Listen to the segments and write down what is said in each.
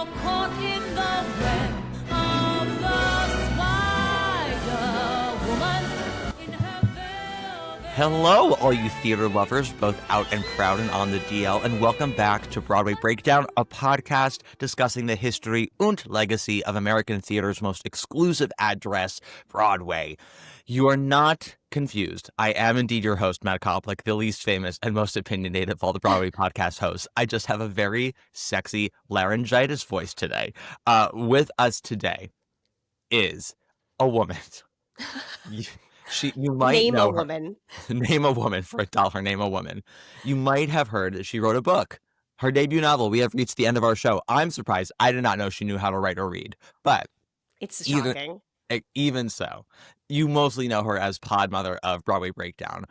caught in the web of the Spider-Woman in her velvet. Hello, all you theater lovers, both out and proud and on the DL, and welcome back to Broadway Breakdown, a podcast discussing the history and legacy of American theater's most exclusive address, Broadway. You are not confused. I am indeed your host, Matt Koplik, the least famous and most opinionated of all the Broadway podcast hosts. I just have a very sexy laryngitis voice today. With us today is a woman. You might Name know a her. woman. Name a woman for $1. Name a woman. You might have heard that she wrote a book. Her debut novel. We have reached the end of our show. I'm surprised. I did not know she knew how to write or read. But It's shocking. even so, you mostly know her as pod mother of Broadway Breakdown.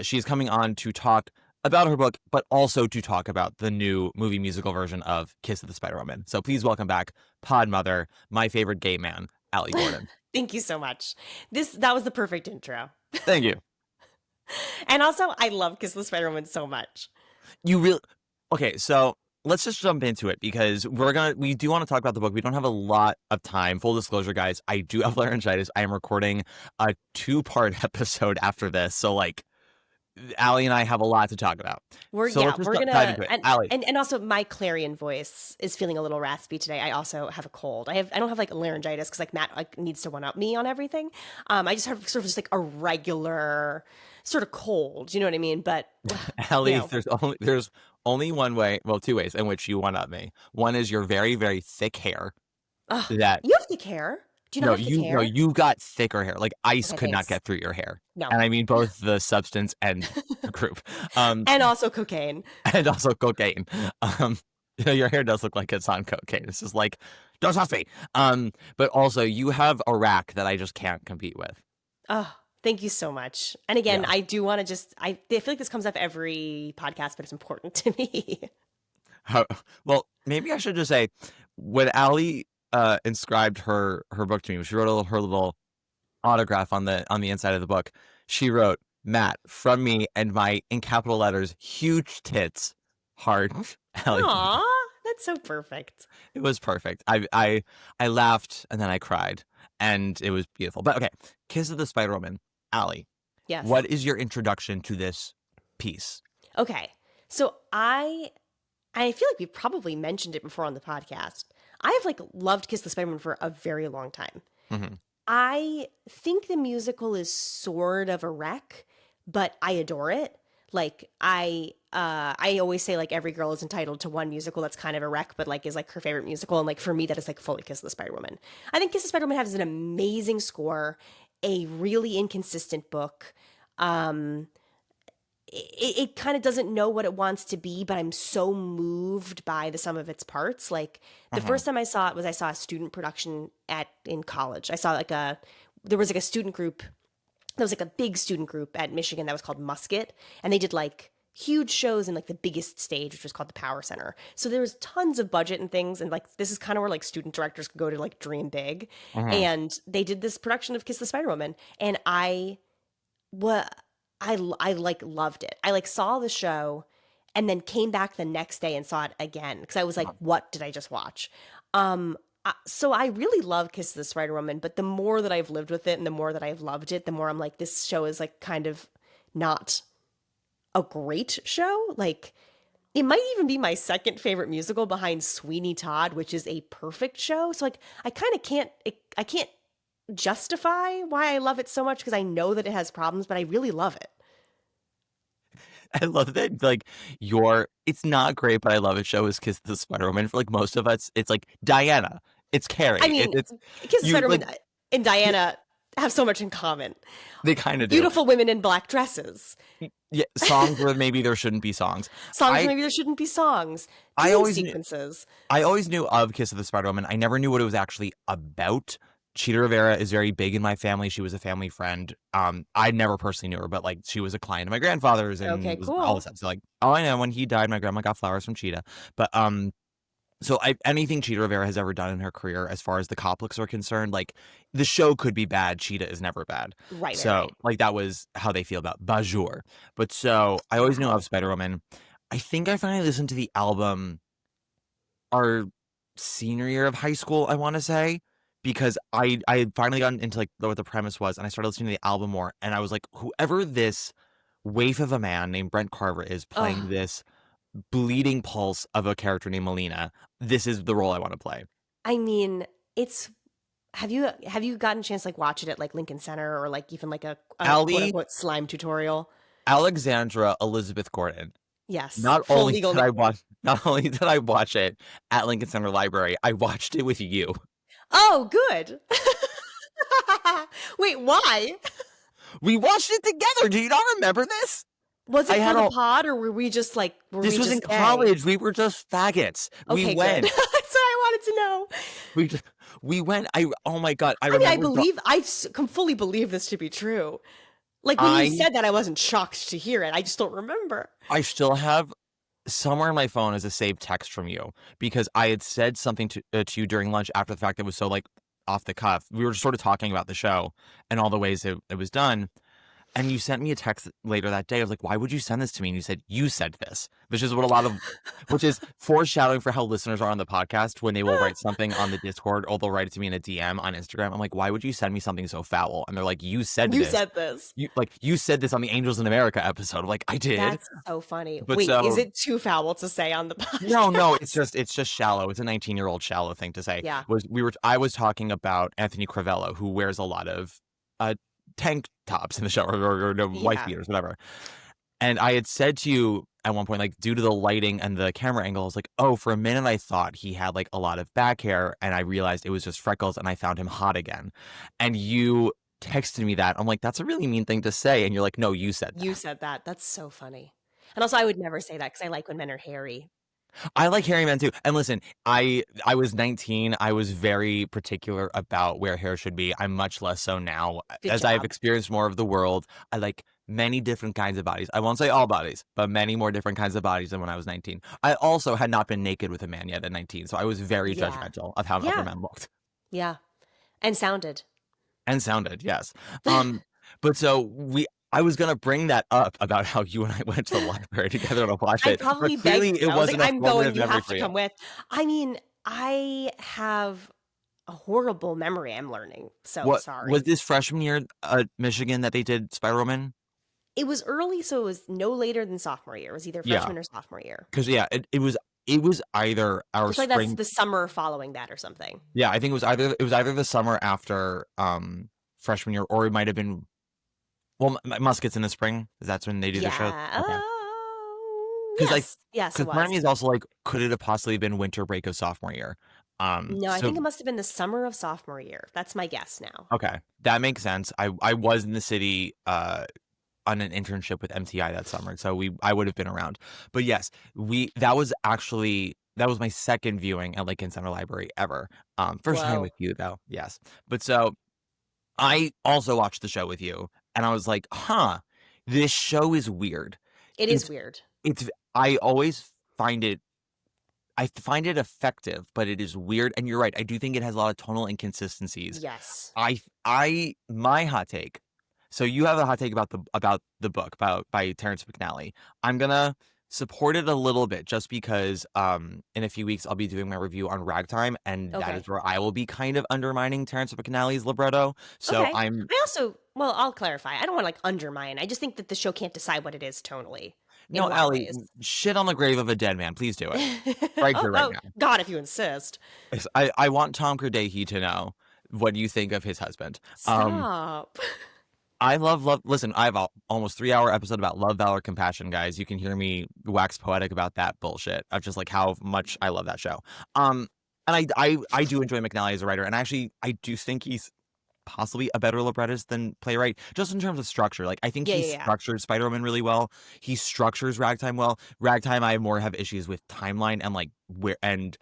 She's coming on to talk about her book, but also to talk about the new movie musical version of Kiss of the Spider-Woman. So please welcome back pod mother, my favorite gay man, Allie Gordon. Thank you so much. That was the perfect intro. Thank you. And also, I love Kiss the Spider-Woman so much. You really okay? So let's just jump into it because we do want to talk about the book. We don't have a lot of time. Full disclosure, guys, I do have laryngitis. I am recording a 2-part episode after this, so like, Allie and I have a lot to talk about. We're let's just gonna dive into it. Allie. and also my clarion voice is feeling a little raspy today. I also have a cold. I don't have like laryngitis because like Matt like needs to one up me on everything. I just have sort of just like a regular sort of cold. You know what I mean? But Allie, you know. there's only one way, well, 2 ways in which you one up me. One is your very, very thick hair. That You have thick hair. Do you not have thick hair? No, you got thicker hair. Like ice Okay, could not thanks. get through your hair. No. And I mean both the substance and the group. And also cocaine. And also cocaine. Your hair does look like it's on cocaine. It's just like, don't touch me. But also you have a rack that I just can't compete with. Oh, thank you so much. And again, Yeah. I do want to I feel like this comes up every podcast, but it's important to me. Well, maybe I should just say, when Allie inscribed her book to me, she wrote her little autograph on the inside of the book. She wrote, "Matt, from me and my, in capital letters, huge tits, heart." Allie. Aw, that's so perfect. It was perfect. I laughed and then I cried, and it was beautiful. But okay, Kiss of the Spider-Woman. Allie, Yes. what is your introduction to this piece? Okay. So I feel like we probably mentioned it before on the podcast. I have like loved Kiss the Spider-Man for a very long time. Mm-hmm. I think the musical is sort of a wreck, but I adore it. Like I always say like every girl is entitled to one musical that's kind of a wreck, but like is like her favorite musical. And like for me, that is like fully Kiss the Spider-Woman. I think Kiss the Spider-Woman has an amazing score, a really inconsistent book. It kind of doesn't know what it wants to be, but I'm so moved by the sum of its parts. Like the first time I saw it was I saw a student production in college. I saw there was like a student group. There was like a big student group at Michigan that was called Musket, and they did like huge shows in like the biggest stage, which was called the Power Center. So there was tons of budget and things, and like this is kind of where like student directors could go to like dream big. And they did this production of Kiss the Spider-Woman, and I like loved it. I like saw the show and then came back the next day and saw it again because I was like, what did I just watch? So I really love Kiss the Spider-Woman, but the more that I've lived with it and the more that I've loved it, the more I'm like, this show is like kind of not a great show. Like it might even be my second favorite musical behind Sweeney Todd, which is a perfect show. So like I kind of can't justify why I love it so much because I know that it has problems, but I really love it. I love that, like, it's not great, but I love it show is Kiss the Spider-Woman. For like most of us, it's like Diana, it's Carrie. I mean, it's Kiss the Spider-Woman and Diana have so much in common. They kind of do. Beautiful women in black dresses. Yeah, songs where maybe there shouldn't be songs. Songs where maybe there shouldn't be songs. I always sequences. I always knew of Kiss of the Spider-Woman. I never knew what it was actually about. Chita Rivera is very big in my family. She was a family friend. I never personally knew her, but like she was a client of my grandfather's and Okay, cool. all this stuff. So like, all I know, when he died, my grandma got flowers from Chita. But so anything Chita Rivera has ever done in her career, as far as the Coplics are concerned, like the show could be bad. Chita is never bad. Right. So right. like that was how they feel about Bonjour. But so I always knew of Spider-Woman. I think I finally listened to the album senior year of high school, I want to say, because I had finally gotten into like what the premise was, and I started listening to the album more, and I was like, whoever this waif of a man named Brent Carver is playing Ugh. this bleeding pulse of a character named Molina, this is the role I want to play. I mean, it's have you gotten a chance to like watch it at like Lincoln Center or like even like a quote Ali unquote slime tutorial? Alexandra Elizabeth Gordon. Yes, Not full only legal did I name. watch, not only did I watch it at Lincoln Center Library, I watched it with you. Oh, good. Wait, why? We watched it together. Do you not remember this? Was I it had for the a. pod or were we just like This was in gay? college. We were just faggots. Okay, We good. went. That's what I wanted to know. We just, we went. Oh my god! I I mean, remember. I can fully believe this to be true. Like when you said that, I wasn't shocked to hear it. I just don't remember. I still have somewhere on my phone as a saved text from you because I had said something to you during lunch after the fact that was so like off the cuff. We were sort of talking about the show and all the ways it was done. And you sent me a text later that day. I was like, why would you send this to me? And you said, you said this, which is which is foreshadowing for how listeners are on the podcast when they will write something on the Discord or they'll write it to me in a DM on Instagram. I'm like, why would you send me something so foul? And they're like, you said You this. said this. You said this on the Angels in America episode. I'm like, I did. That's so funny. But Wait, so, is it too foul to say on the podcast? No, it's just shallow. It's a 19-year-old shallow thing to say. Yeah. I was talking about Anthony Crivello, who wears a lot of tank tops in the show or no, wife beaters, whatever. And I had said to you at one point, like, due to the lighting and the camera angle, I was like, oh, for a minute I thought he had like a lot of back hair, and I realized it was just freckles, and I found him hot again. And you texted me that. I'm like, that's a really mean thing to say. And you're like, no, you said that. You said that. That's so funny. And also, I would never say that because I like when men are hairy. I like hairy men too. And listen, I was 19. I was very particular about where hair should be. I'm much less so now. Good As job. I've experienced more of the world, I like many different kinds of bodies. I won't say all bodies, but many more different kinds of bodies than when I was 19. I also had not been naked with a man yet at 19, so I was very judgmental of how other men looked. Yeah. And sounded. And sounded, yes. But so I was gonna bring that up about how you and I went to the library together to watch I it. probably But clearly begged it you. I was wasn't like, a I'm going. formative You memory have for to you. come with. I mean, I have a horrible memory. I'm learning. So sorry. Was this freshman year at Michigan that they did Spiderwoman? It was early, so it was no later than sophomore year. It was either freshman or sophomore year. Because it was either our Just like spring. that's the summer following that or something. Yeah, I think it was either the summer after freshman year, or it might have been. Well, Muskets in the spring. That's when they do the show. Yeah. Okay. Oh, Because yes, it because part of me was. is also like, could it have possibly been winter break of sophomore year? No, I So think it must have been the summer of sophomore year. That's my guess now. okay, that makes sense. I was in the city on an internship with MTI that summer, so I would have been around. But yes, that was my second viewing at Lincoln Center Library ever. First time Whoa. with you though, yes. But so I also watched the show with you, and I was like, huh, this show is weird. It is weird. I always find it effective, but it is weird. And you're right. I do think it has a lot of tonal inconsistencies. Yes. My hot take. So you have a hot take about the book by Terrence McNally. I'm gonna support it a little bit just because in a few weeks I'll be doing my review on Ragtime, and that is where I will be kind of undermining Terrence McNally's libretto. So I'll clarify. I don't want to like undermine. I just think that the show can't decide what it is tonally. No, Allie, shit on the grave of a dead man. Please do it. Right here, right now. God, if you insist. I want Tom Cardahy to know what you think of his husband. Stop. I love. Listen, I have almost 3-hour episode about love, valor, compassion, guys. You can hear me wax poetic about that bullshit of just like how much I love that show. And I do enjoy McNally as a writer, and actually I do think he's possibly a better librettist than playwright, just in terms of structure. Like I think he structured Spider-Woman really well. He structures Ragtime well. Ragtime, I more have issues with timeline and like and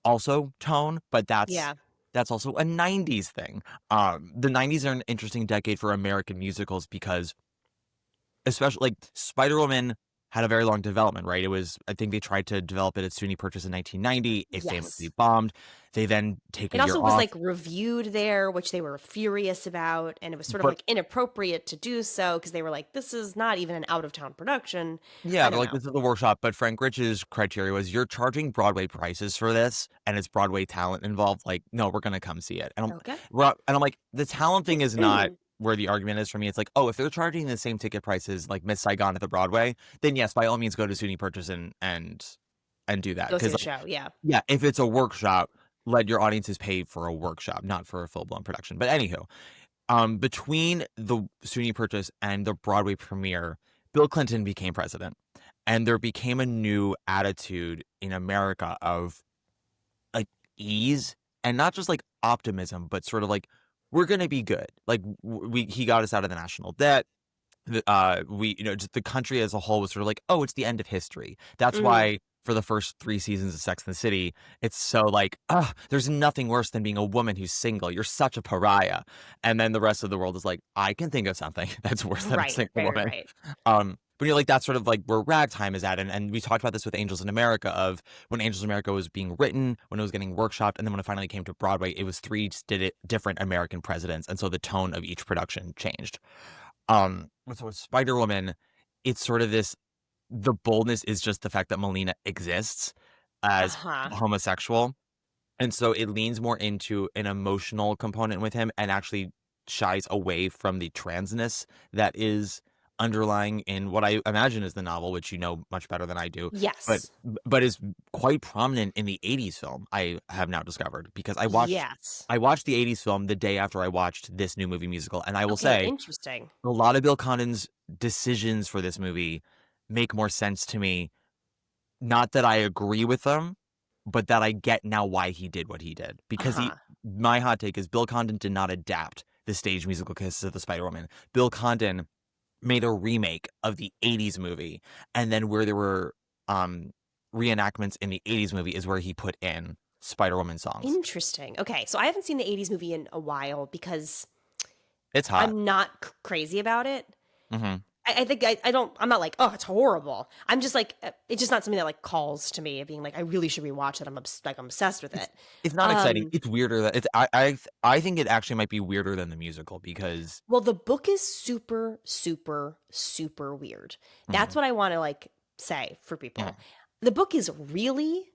also tone, but that's also a 90s thing. The 90s are an interesting decade for American musicals because especially like Spider-Woman had a very long development, right? It was, I think they tried to develop it at SUNY Purchase in 1990. It famously Yes. bombed. They then take a It year also was off. like reviewed there, which they were furious about, and it was sort of But like inappropriate to do so because they were like, "This is not even an out of town production." yeah, I they're don't like, know. this is the workshop. But Frank Rich's criteria was, you're charging Broadway prices for this, and it's Broadway talent involved. Like, no, we're gonna come see it. Okay. And I'm like, the talent thing is not where the argument is for me. It's like, oh, if they're charging the same ticket prices like Miss Saigon at the Broadway, then yes, by all means, go to SUNY Purchase and do that. Go see Because the show. Yeah. yeah, if it's a workshop, let your audiences pay for a workshop, not for a full blown production. But anywho, between the SUNY Purchase and the Broadway premiere, Bill Clinton became president, and there became a new attitude in America of like ease, and not just like optimism, but sort of like, we're gonna be good. Like he got us out of the national debt. We, just the country as a whole was sort of like, oh, it's the end of history. That's Mm, why for the first 3 seasons of Sex and the City, it's so like, there's nothing worse than being a woman who's single. You're such a pariah. And then the rest of the world is like, I can think of something that's worse than a right. single Right. woman. Right. But like, that's sort of like where ragtime is at. And we talked about this with Angels in America, of when Angels in America was being written, when it was getting workshopped, and then when it finally came to Broadway, it was three different American presidents. And so the tone of each production changed. So with Spider-Woman, it's sort of this, the boldness is just the fact that Molina exists Uh as huh. homosexual. And so it leans more into an emotional component with him, and actually shies away from the transness that is underlying in what I imagine is the novel, which you know much better than I do, but Yes. but is quite prominent in the 80s film, I have now discovered, because Yes. I watched the 80s film the day after I watched this new movie musical, and I will Okay. say Interesting. a lot of Bill Condon's decisions for this movie make more sense to me. Not that I agree with them, but that I get now why he did what he did. Uh Because huh. my hot take is, Bill Condon did not adapt the stage musical Kisses of the Spider-Woman. Bill Condon made a remake of the 80s movie, and then where there were reenactments in the 80s movie is where he put in Spider-Woman songs. Interesting. Okay. So I haven't seen the 80s movie in a while because It's hot. I'm not crazy about it. Hmm. I think I don't, I'm not like, oh, it's horrible. I'm just like, it's just not something that like calls to me of being like, I really should rewatch it. I'm obsessed with it. It's not exciting. It's weirder. I think it actually might be weirder than the musical, because Well, the book is super, super, super weird. That's Mhm, what I want to like say for people. mhm. The book is really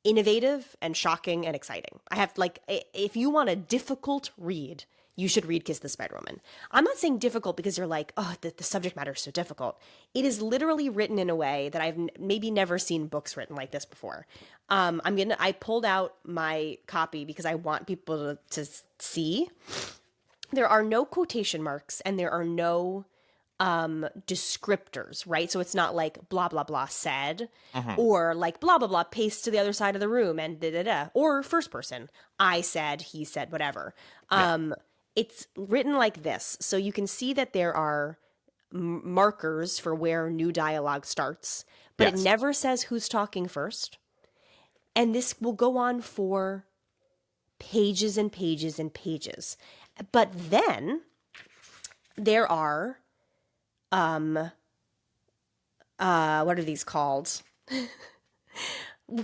innovative and shocking and exciting. I have like, if you want a difficult read, you should read Kiss the Spider Woman. I'm not saying difficult because you're like, oh, the subject matter is so difficult. It is literally written in a way that I've maybe never seen books written like this before. I pulled out my copy because I want people to see. There are no quotation marks and there are no descriptors, right? So it's not like blah blah blah said, Mhm. or like blah blah blah paste to the other side of the room and da da da, or first person, I said, he said, whatever. Yeah. It's written like this, so you can see that there are markers for where new dialogue starts, but it Yes. never says who's talking first. And this will go on for pages and pages and pages. But then there are what are these called?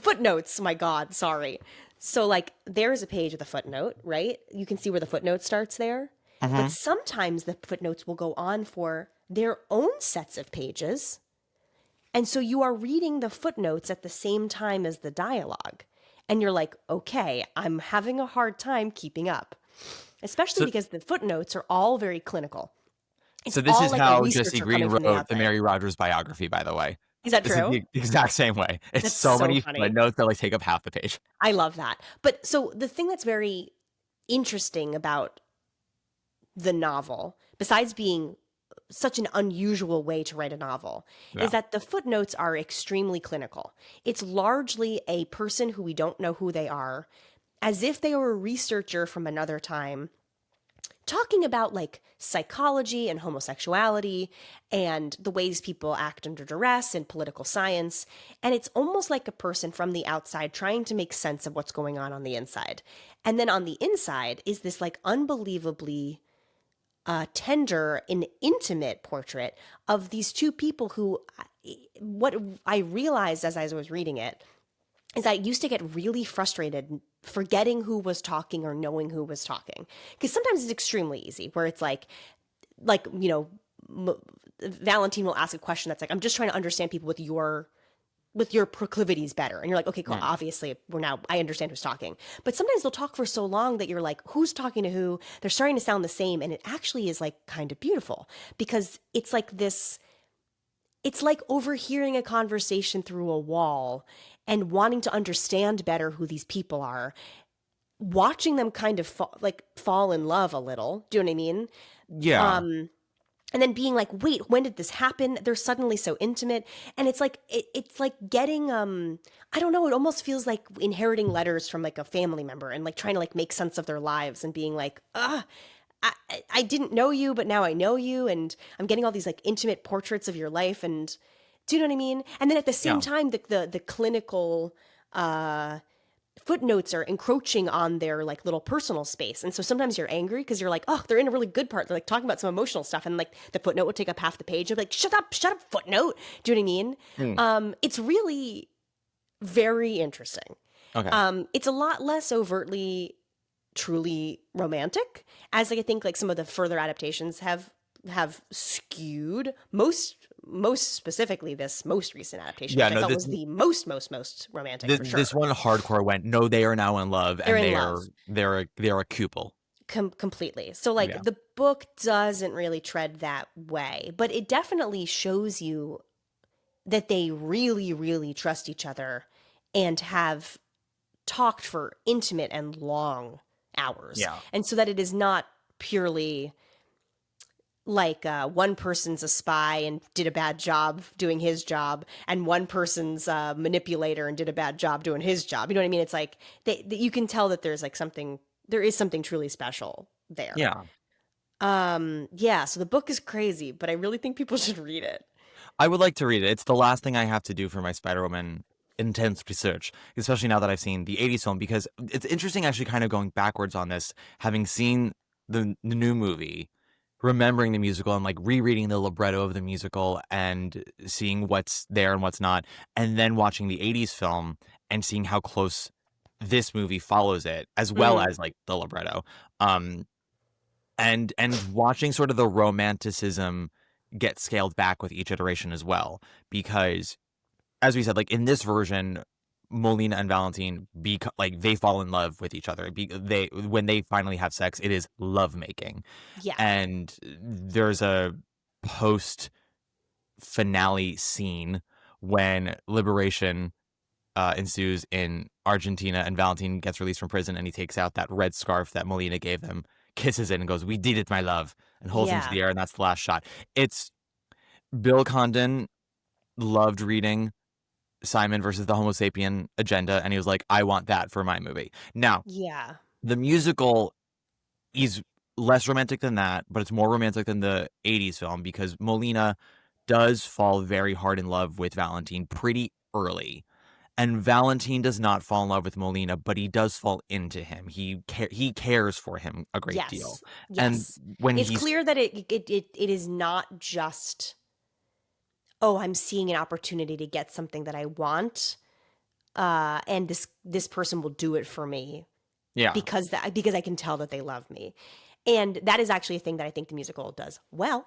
Footnotes, my god, sorry. So like there's a page with a footnote, right? You can see where the footnote starts there. But Mhm. sometimes the footnotes will go on for their own sets of pages. And so you are reading the footnotes at the same time as the dialogue. And you're like, okay, I'm having a hard time keeping up. Especially So because the footnotes are all very clinical. It's so this all is like a how Jesse researcher Green coming from the wrote the outside. Mary Rogers biography, by the way. Is that This is true? the exact same way. It's That's so so many funny. footnotes that like take up half the page. I love that. But so the thing that's very interesting about the novel, besides being such an unusual way to write a novel, Yeah. is that the footnotes are extremely clinical. It's largely a person who we don't know who they are, as if they were a researcher from another time, talking about like psychology and homosexuality and the ways people act under duress and political science. And it's almost like a person from the outside trying to make sense of what's going on the inside. And then on the inside is this like unbelievably tender and intimate portrait of these two people who, what I realized as I was reading it is I used to get really frustrated forgetting who was talking or knowing who was talking. Because sometimes it's extremely easy where it's like, Valentin will ask a question that's like, I'm just trying to understand people with your proclivities better. And you're like, okay, cool. Obviously I understand who's talking. But sometimes they'll talk for so long that you're like, who's talking to who? They're starting to sound the same. And it actually is like kind of beautiful because it's like it's like overhearing a conversation through a wall and wanting to understand better who these people are, watching them kind of fall in love a little. Do you know what I mean? Yeah. And then being like, wait, when did this happen? They're suddenly so intimate. And it's like, it's like getting, I don't know, it almost feels like inheriting letters from like a family member and like trying to like make sense of their lives and being like, I didn't know you, but now I know you. And I'm getting all these like intimate portraits of your life. And do you know what I mean? And then at the same time, the clinical, footnotes are encroaching on their like little personal space. And so sometimes you're angry because you're like, oh, they're in a really good part. They're like talking about some emotional stuff. And like the footnote would take up half the page. I'm like, shut up, footnote. Do you know what I mean? It's really very interesting. Okay. It's a lot less overtly truly romantic as like I think like some of the further adaptations have skewed most specifically this most recent adaptation, which I thought was the most romantic for sure. This one hardcore went, no, they are now in love, They're and in love. they're a couple. Completely. So like the book doesn't really tread that way, but it definitely shows you that they really, really trust each other and have talked for intimate and long hours. Yeah. And so that it is not purely like one person's a spy and did a bad job doing his job, and one person's a manipulator and did a bad job doing his job. You know what I mean? It's like you can tell that there's like there is something truly special there. Yeah. Yeah. So the book is crazy, but I really think people should read it. I would like to read it. It's the last thing I have to do for my Spiderwoman intense research, especially now that I've seen the 80s film, because it's interesting actually kind of going backwards on this, having seen the new movie, remembering the musical and like rereading the libretto of the musical and seeing what's there and what's not, and then watching the 80s film and seeing how close this movie follows it, as well as like the libretto. And watching sort of the romanticism get scaled back with each iteration as well, because as we said, like in this version, Molina and Valentin they fall in love with each other. When they finally have sex, it is lovemaking. Yeah. And there's a post finale scene when liberation ensues in Argentina, and Valentin gets released from prison, and he takes out that red scarf that Molina gave him, kisses it, and goes, "We did it, my love," and holds him to the air, and that's the last shot. It's Bill Condon loved reading Simon versus the Homo sapien agenda, and he was like, I want that for my movie. Now, the musical is less romantic than that, but it's more romantic than the 80s film, because Molina does fall very hard in love with Valentin pretty early. And Valentin does not fall in love with Molina, but he does fall into him. He cares for him a great deal. Yes. And when it's clear that it is not just, oh, I'm seeing an opportunity to get something that I want, and this person will do it for me. Yeah. Because I can tell that they love me. And that is actually a thing that I think the musical does well.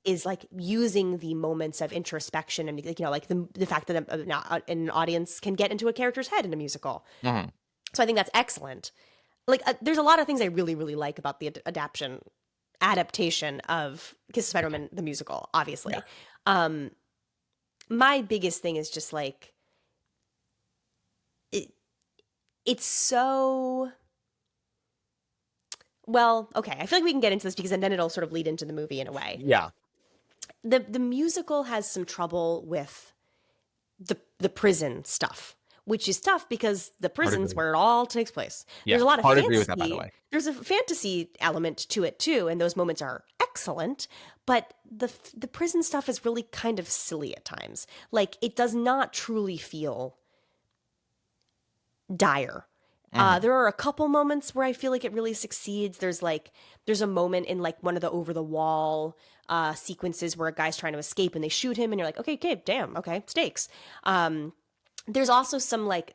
Is like using the moments of introspection and like the fact that an audience can get into a character's head in a musical. So I think that's excellent. Like there's a lot of things I really, really like about the adaptation of Kiss of Spider-Man the musical, obviously. Yeah. My biggest thing is just like it's so well, okay. I feel like we can get into this because then it'll sort of lead into the movie in a way. Yeah. The musical has some trouble with the prison stuff, which is tough because the prison's where it all takes place. Yeah. There's a lot of fantasy. Agree with that, by the way. There's a fantasy element to it too, and those moments are excellent. But the prison stuff is really kind of silly at times. Like it does not truly feel dire. Hmm. There are a couple moments where I feel like it really succeeds. There's a moment in like one of the over the wall sequences where a guy's trying to escape and they shoot him and you're like, okay, damn, okay, stakes. There's also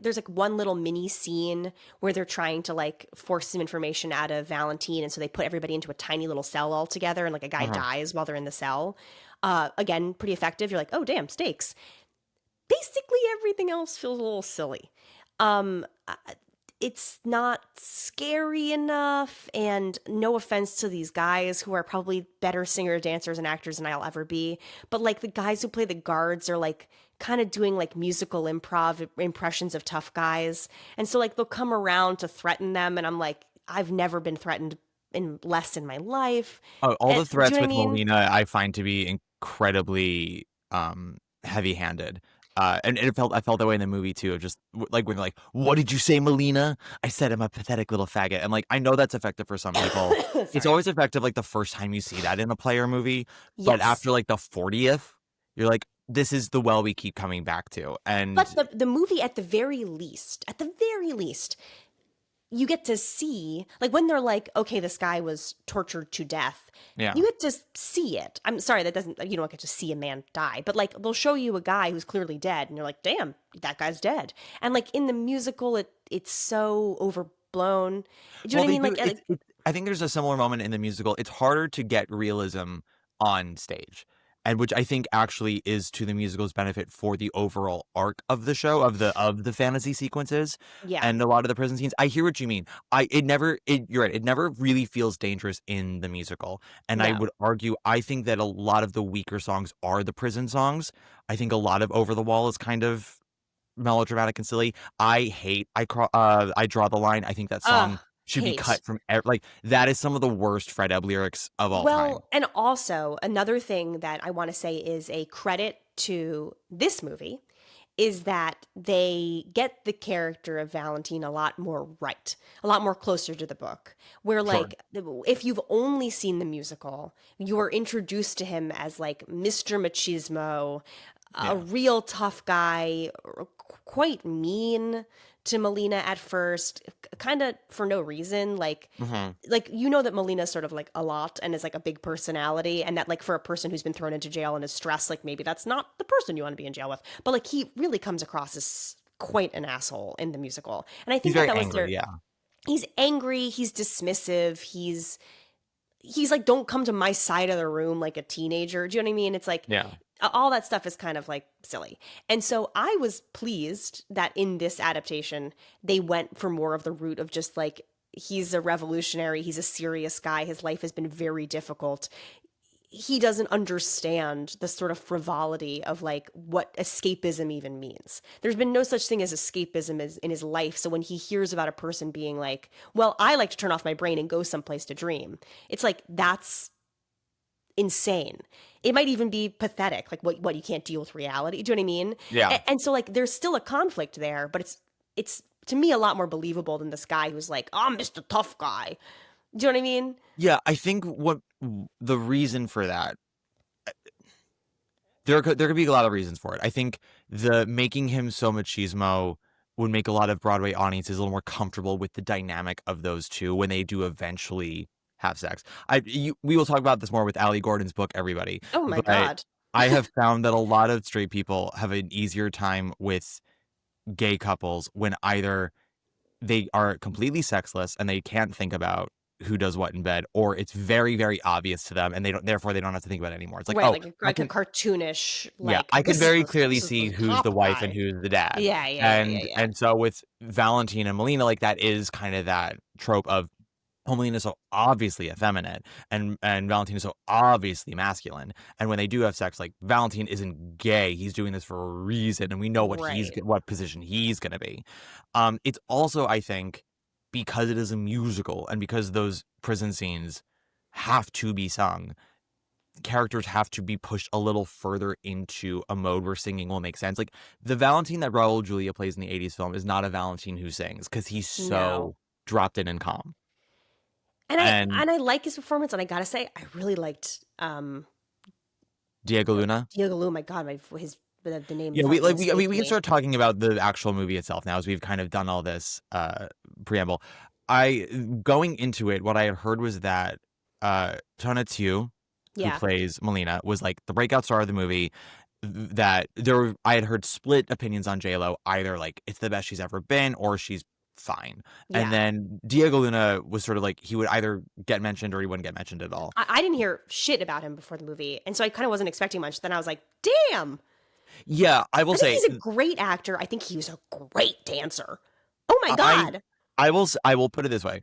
there's like one little mini scene where they're trying to like force some information out of Valentine, and so they put everybody into a tiny little cell all together, and like a guy Uh-huh. dies while they're in the cell. Again, pretty effective. You're like, oh damn, stakes. Basically, everything else feels a little silly. Um, it's not scary enough, and no offense to these guys who are probably better singers, dancers, and actors than I'll ever be, but like the guys who play the guards are like kind of doing like musical improv impressions of tough guys, and so like they'll come around to threaten them, and I'm like, I've never been threatened in less in my life. Oh, all And, the do you threats know what I with mean? Molina I find to be incredibly heavy-handed. And I felt that way in the movie too. Of just like when they're like, "What did you say, Molina?" I said I'm a pathetic little faggot. And like I know that's effective for some people. It's Sorry. always effective like the first time you see that in a play or movie, but Yes. after like the 40th, you're like, "This is the well we keep coming back to." And But the movie, at the very least, you get to see, like when they're like, okay, this guy was tortured to death, yeah. you get to see it. I'm sorry, that doesn't, you don't get to see a man die, but like they'll show you a guy who's clearly dead, and you're like, damn, that guy's dead. And like in the musical, it's so overblown. Do you know Well, what I they mean? do. Like I think there's a similar moment in the musical. It's harder to get realism on stage, and which I think actually is to the musical's benefit for the overall arc of the show, of the fantasy sequences, yeah, and a lot of the prison scenes. I hear what you mean. You're right. It never really feels dangerous in the musical, and I no. would argue I think that a lot of the weaker songs are the prison songs. I think a lot of Over the Wall is kind of melodramatic and silly. I draw the line. I think that Ugh, song should be hate. cut from like that is some of the worst Fred Ebb lyrics of all time. Well, and also another thing that I want to say is a credit to this movie is that they get the character of Valentine a lot more right, a lot more closer to the book. Where, Sure. like, if you've only seen the musical, you are introduced to him as, like, Mr. Machismo, a Yeah. real tough guy, quite mean to Melina at first, kind of for no reason. Hmm. Like you know that Melina's sort of like a lot and is like a big personality, and that like for a person who's been thrown into jail and is stressed, like maybe that's not the person you want to be in jail with. But like he really comes across as quite an asshole in the musical, and I He's think that very that was angry. their. Yeah. He's angry. He's dismissive. He's like, don't come to my side of the room like a teenager. Do you know what I mean? It's like Yeah. all that stuff is kind of like silly. And so I was pleased that in this adaptation, they went for more of the route of just like, he's a revolutionary, he's a serious guy, his life has been very difficult. He doesn't understand the sort of frivolity of like what escapism even means. There's been no such thing as escapism in his life. So when he hears about a person being like, well, I like to turn off my brain and go someplace to dream, it's like, that's insane. It might even be pathetic, like what you can't deal with reality. Do you know what I mean? Yeah. And so like there's still a conflict there, but it's to me a lot more believable than this guy who's like, I'm Mr. Tough Guy. Do you know what I mean? Yeah. I think what the reason for that there could be a lot of reasons for it. I think the making him so machismo would make a lot of Broadway audiences a little more comfortable with the dynamic of those two when they do eventually have sex. We will talk about this more with Ali Gordon's book, Everybody, Oh my but god. I have found that a lot of straight people have an easier time with gay couples when either they are completely sexless and they can't think about who does what in bed, or it's very, very obvious to them and therefore they don't have to think about it anymore. It's like, Right, oh, like I a can, cartoonish yeah, like I can very clearly this is see the who's the top wife and guy. who's the dad. Yeah. And so with Valentine and Melina, like that is kind of that trope of Melina is so obviously effeminate and Valentine is so obviously masculine. And when they do have sex, like Valentine isn't gay. He's doing this for a reason, and we know Right. what position he's gonna be. It's also, I think, because it is a musical and because those prison scenes have to be sung, characters have to be pushed a little further into a mode where singing will make sense. Like the Valentine that Raul Julia plays in the 80s film is not a Valentine who sings because he's No. so dropped in and calm. And I And and I like his performance, and I gotta say, I really liked Diego Luna, Diego Luna. My God, his the name Yeah, fucking we escaped can me. start talking about the actual movie itself now, as we've kind of done all this preamble. I Going into it, what I had heard was that Tonatiuh, who Yeah. plays Molina, was like the breakout star of the movie. That I had heard split opinions on JLo, either like it's the best she's ever been or she's fine. And Yeah. then Diego Luna was sort of like he would either get mentioned or he wouldn't get mentioned at all. I didn't hear shit about him before the movie, and so I kind of wasn't expecting much. Then I was like, damn. Yeah, I will I think say he's a great actor. I think he was a great dancer. Oh my I God. I will put it this way.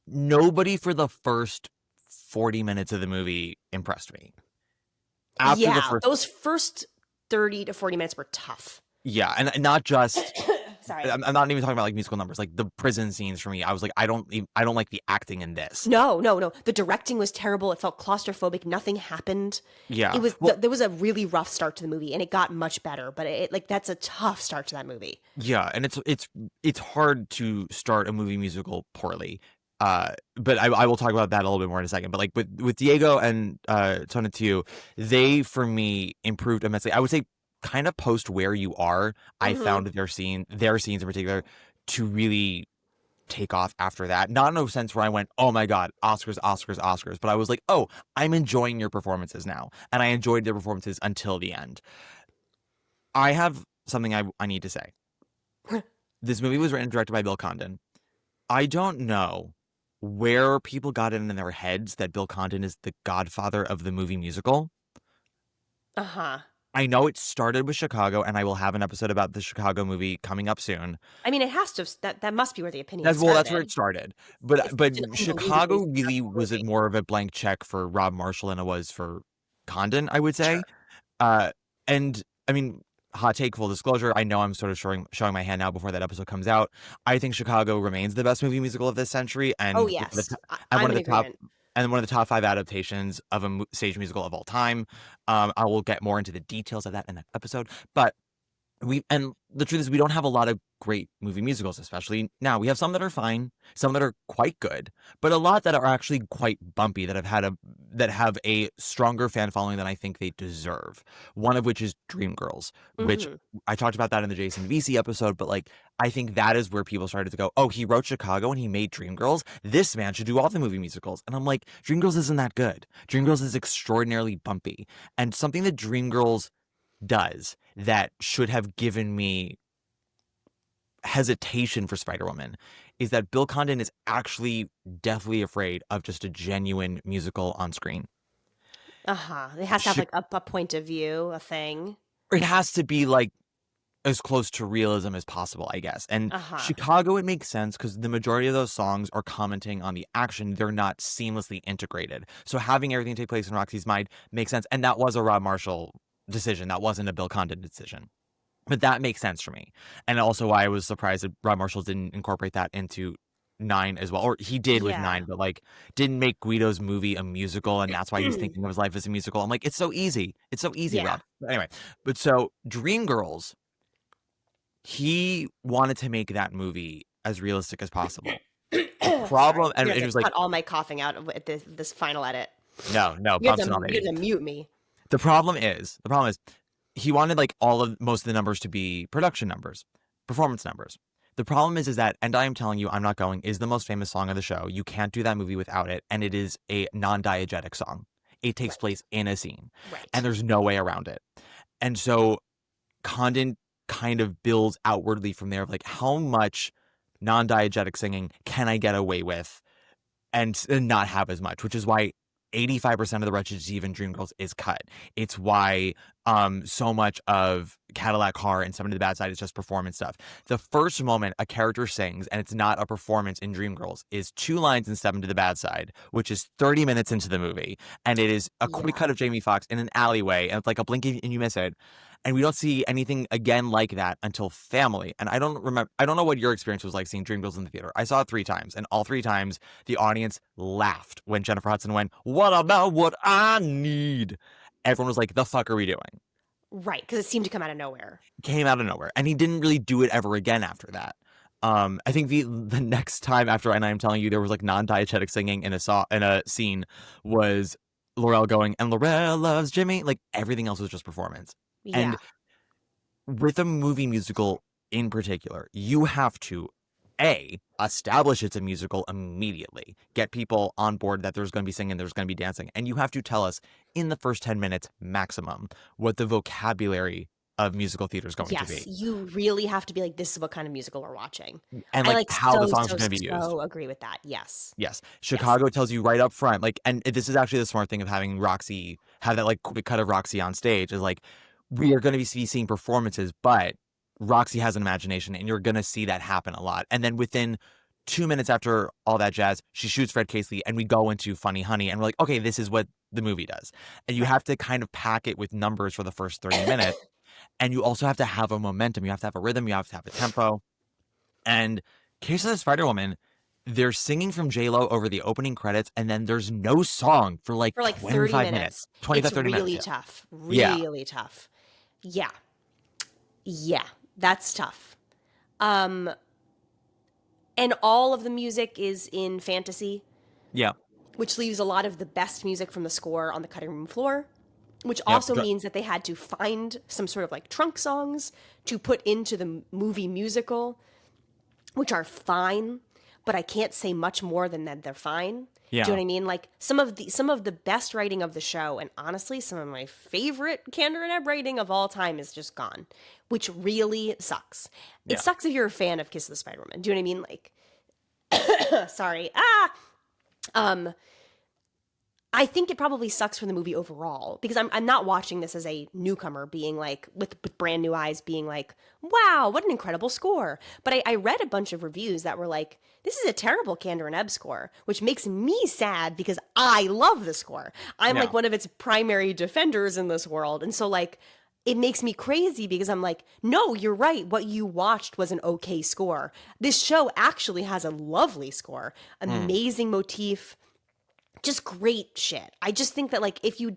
Nobody for the first 40 minutes of the movie impressed me. After the Yeah, first those first 30 to 40 minutes were tough. Yeah, and not just Sorry. I'm not even talking about like musical numbers, like the prison scenes for me. I was like I don't like the acting in this. No. The directing was terrible. It felt claustrophobic. Nothing happened. Yeah. It was Well, there was a really rough start to the movie, and it got much better. But it like that's a tough start to that movie. yeah, and it's hard to start a movie musical poorly. But I will talk about that a little bit more in a second. But like with Diego and Tonatiuh, they for me improved immensely. I would say kind of post Where You Are, I found their scenes in particular to really take off after that. Not in a sense where I went, oh my God, Oscars, Oscars, Oscars. But I was like, oh, I'm enjoying your performances now. And I enjoyed their performances until the end. I have something I need to say. This movie was written and directed by Bill Condon. I don't know where people got it in their heads that Bill Condon is the godfather of the movie musical. Uh-huh. I know it started with Chicago, and I will have an episode about the Chicago movie coming up soon. I mean, it has to. That must be where the opinion That's started. where it started. It's But an Chicago unbelievably really successful was it movie. more of a blank check for Rob Marshall than it was for Condon, I would say. Sure. And I mean, hot take, full disclosure, I know I'm sort of showing my hand now before that episode comes out. I think Chicago remains the best movie musical of this century, and Oh yes, and I'm one of in the top agreement. and one of the top 5 adaptations of a stage musical of all time. I will get more into the details of that in that episode, but and the truth is we don't have a lot of great movie musicals, especially now. We have some that are fine, some that are quite good, but a lot that are actually quite bumpy that have a stronger fan following than I think they deserve. One of which is Dreamgirls, which I talked about that in the Jason VC episode, but like I think that is where people started to go, oh, he wrote Chicago and he made Dreamgirls. This man should do all the movie musicals. And I'm like, Dreamgirls isn't that good. Dreamgirls is extraordinarily bumpy. And something that Dreamgirls does that should have given me hesitation for Spiderwoman is that Bill Condon is actually deathly afraid of just a genuine musical on screen. Uh-huh. It has to have like a point of view, a thing. It has to be like as close to realism as possible, I guess. And Uh-huh. Chicago, it makes sense because the majority of those songs are commenting on the action. They're not seamlessly integrated. So having everything take place in Roxy's mind makes sense. And that was a Rob Marshall decision. That wasn't a Bill Condon decision. But that makes sense for me. And also why I was surprised that Rob Marshall didn't incorporate that into 9 as well. Or he did with Yeah. 9, but like didn't make Guido's movie a musical, and that's why he's thinking of his life as a musical. I'm like, it's so easy. It's so easy, Yeah. Rob. But anyway, but so Dreamgirls, he wanted to make that movie as realistic as possible. Problem, and it was like cut all my coughing out of this final edit. no, You have bumps and all to, that. you have to mute me. The problem is he wanted like most of the numbers to be production numbers, performance numbers. The problem is that, and I am telling you, I'm not going, is the most famous song of the show. You can't do that movie without it. And it is a non-diegetic song. It takes place in a scene. Right. And there's no way around it. And so Condon kind of builds outwardly from there of like, how much non-diegetic singing can I get away with and not have as much, which is why 85% of the Wretched Steve and Dreamgirls is cut. It's why so much of Cadillac Car and Seven to the Bad Side is just performance stuff. The first moment a character sings, and it's not a performance in Dreamgirls, is 2 lines in Seven to the Bad Side, which is 30 minutes into the movie. And it is a quick cut of Jamie Foxx in an alleyway, and it's like a blink and you miss it. And we don't see anything again like that until Family. And I don't know what your experience was like seeing Dreamgirls in the theater. I saw it 3 times, and all 3 times the audience laughed when Jennifer Hudson went, "What about what I need?" Everyone was like, "The fuck are we doing?" Right, because it seemed to come out of nowhere. Came out of nowhere. And he didn't really do it ever again after that. I think the next time after, and I'm telling you, there was like non-diegetic singing in a scene was Laurel going, "And Laurel loves Jimmy." Like everything else was just performance. Yeah. And with a movie musical in particular, you have to establish it's a musical immediately. Get people on board that there's going to be singing, there's going to be dancing. And you have to tell us in the first 10 minutes maximum what the vocabulary of musical theater is going to Yes, be. you really have to be like, this is what kind of musical we're watching. And I like how the songs are going to be used. So agree with that. Yes. Yes. Chicago tells you right up front, like, and this is actually the smart thing of having Roxy have that like quick cut of Roxy on stage is like, we are going to be seeing performances, but Roxy has an imagination and you're going to see that happen a lot. And then within 2 minutes after all that jazz, she shoots Fred Casely and we go into Funny Honey and we're like, okay, this is what the movie does. And you have to kind of pack it with numbers for the first 30 minutes. And you also have to have a momentum. You have to have a rhythm. You have to have a tempo. And Case of the Spider-Woman, they're singing from J-Lo over the opening credits, and then there's no song for like 30 minutes. 25, 30 minutes. It's really tough. Really tough. Yeah. Yeah. That's tough. And all of the music is in fantasy. Yeah. Which leaves a lot of the best music from the score on the cutting room floor. Which also means that they had to find some sort of like trunk songs to put into the movie musical, which are fine, but I can't say much more than that they're fine. Yeah. Do you know what I mean? Like some of the best writing of the show, and honestly, some of my favorite Candor and Ebb writing of all time is just gone, which really sucks. It sucks if you're a fan of Kiss of the Spider-Woman. Do you know what I mean? Like, sorry. I think it probably sucks for the movie overall because I'm not watching this as a newcomer being like, with brand new eyes being like, wow, what an incredible score. But I read a bunch of reviews that were like, this is a terrible Candor and Ebb score, which makes me sad because I love the score. I'm like one of its primary defenders in this world. And so like, it makes me crazy because I'm like, no, you're right. What you watched was an okay score. This show actually has a lovely score, amazing motif, just great shit. I just think that like if you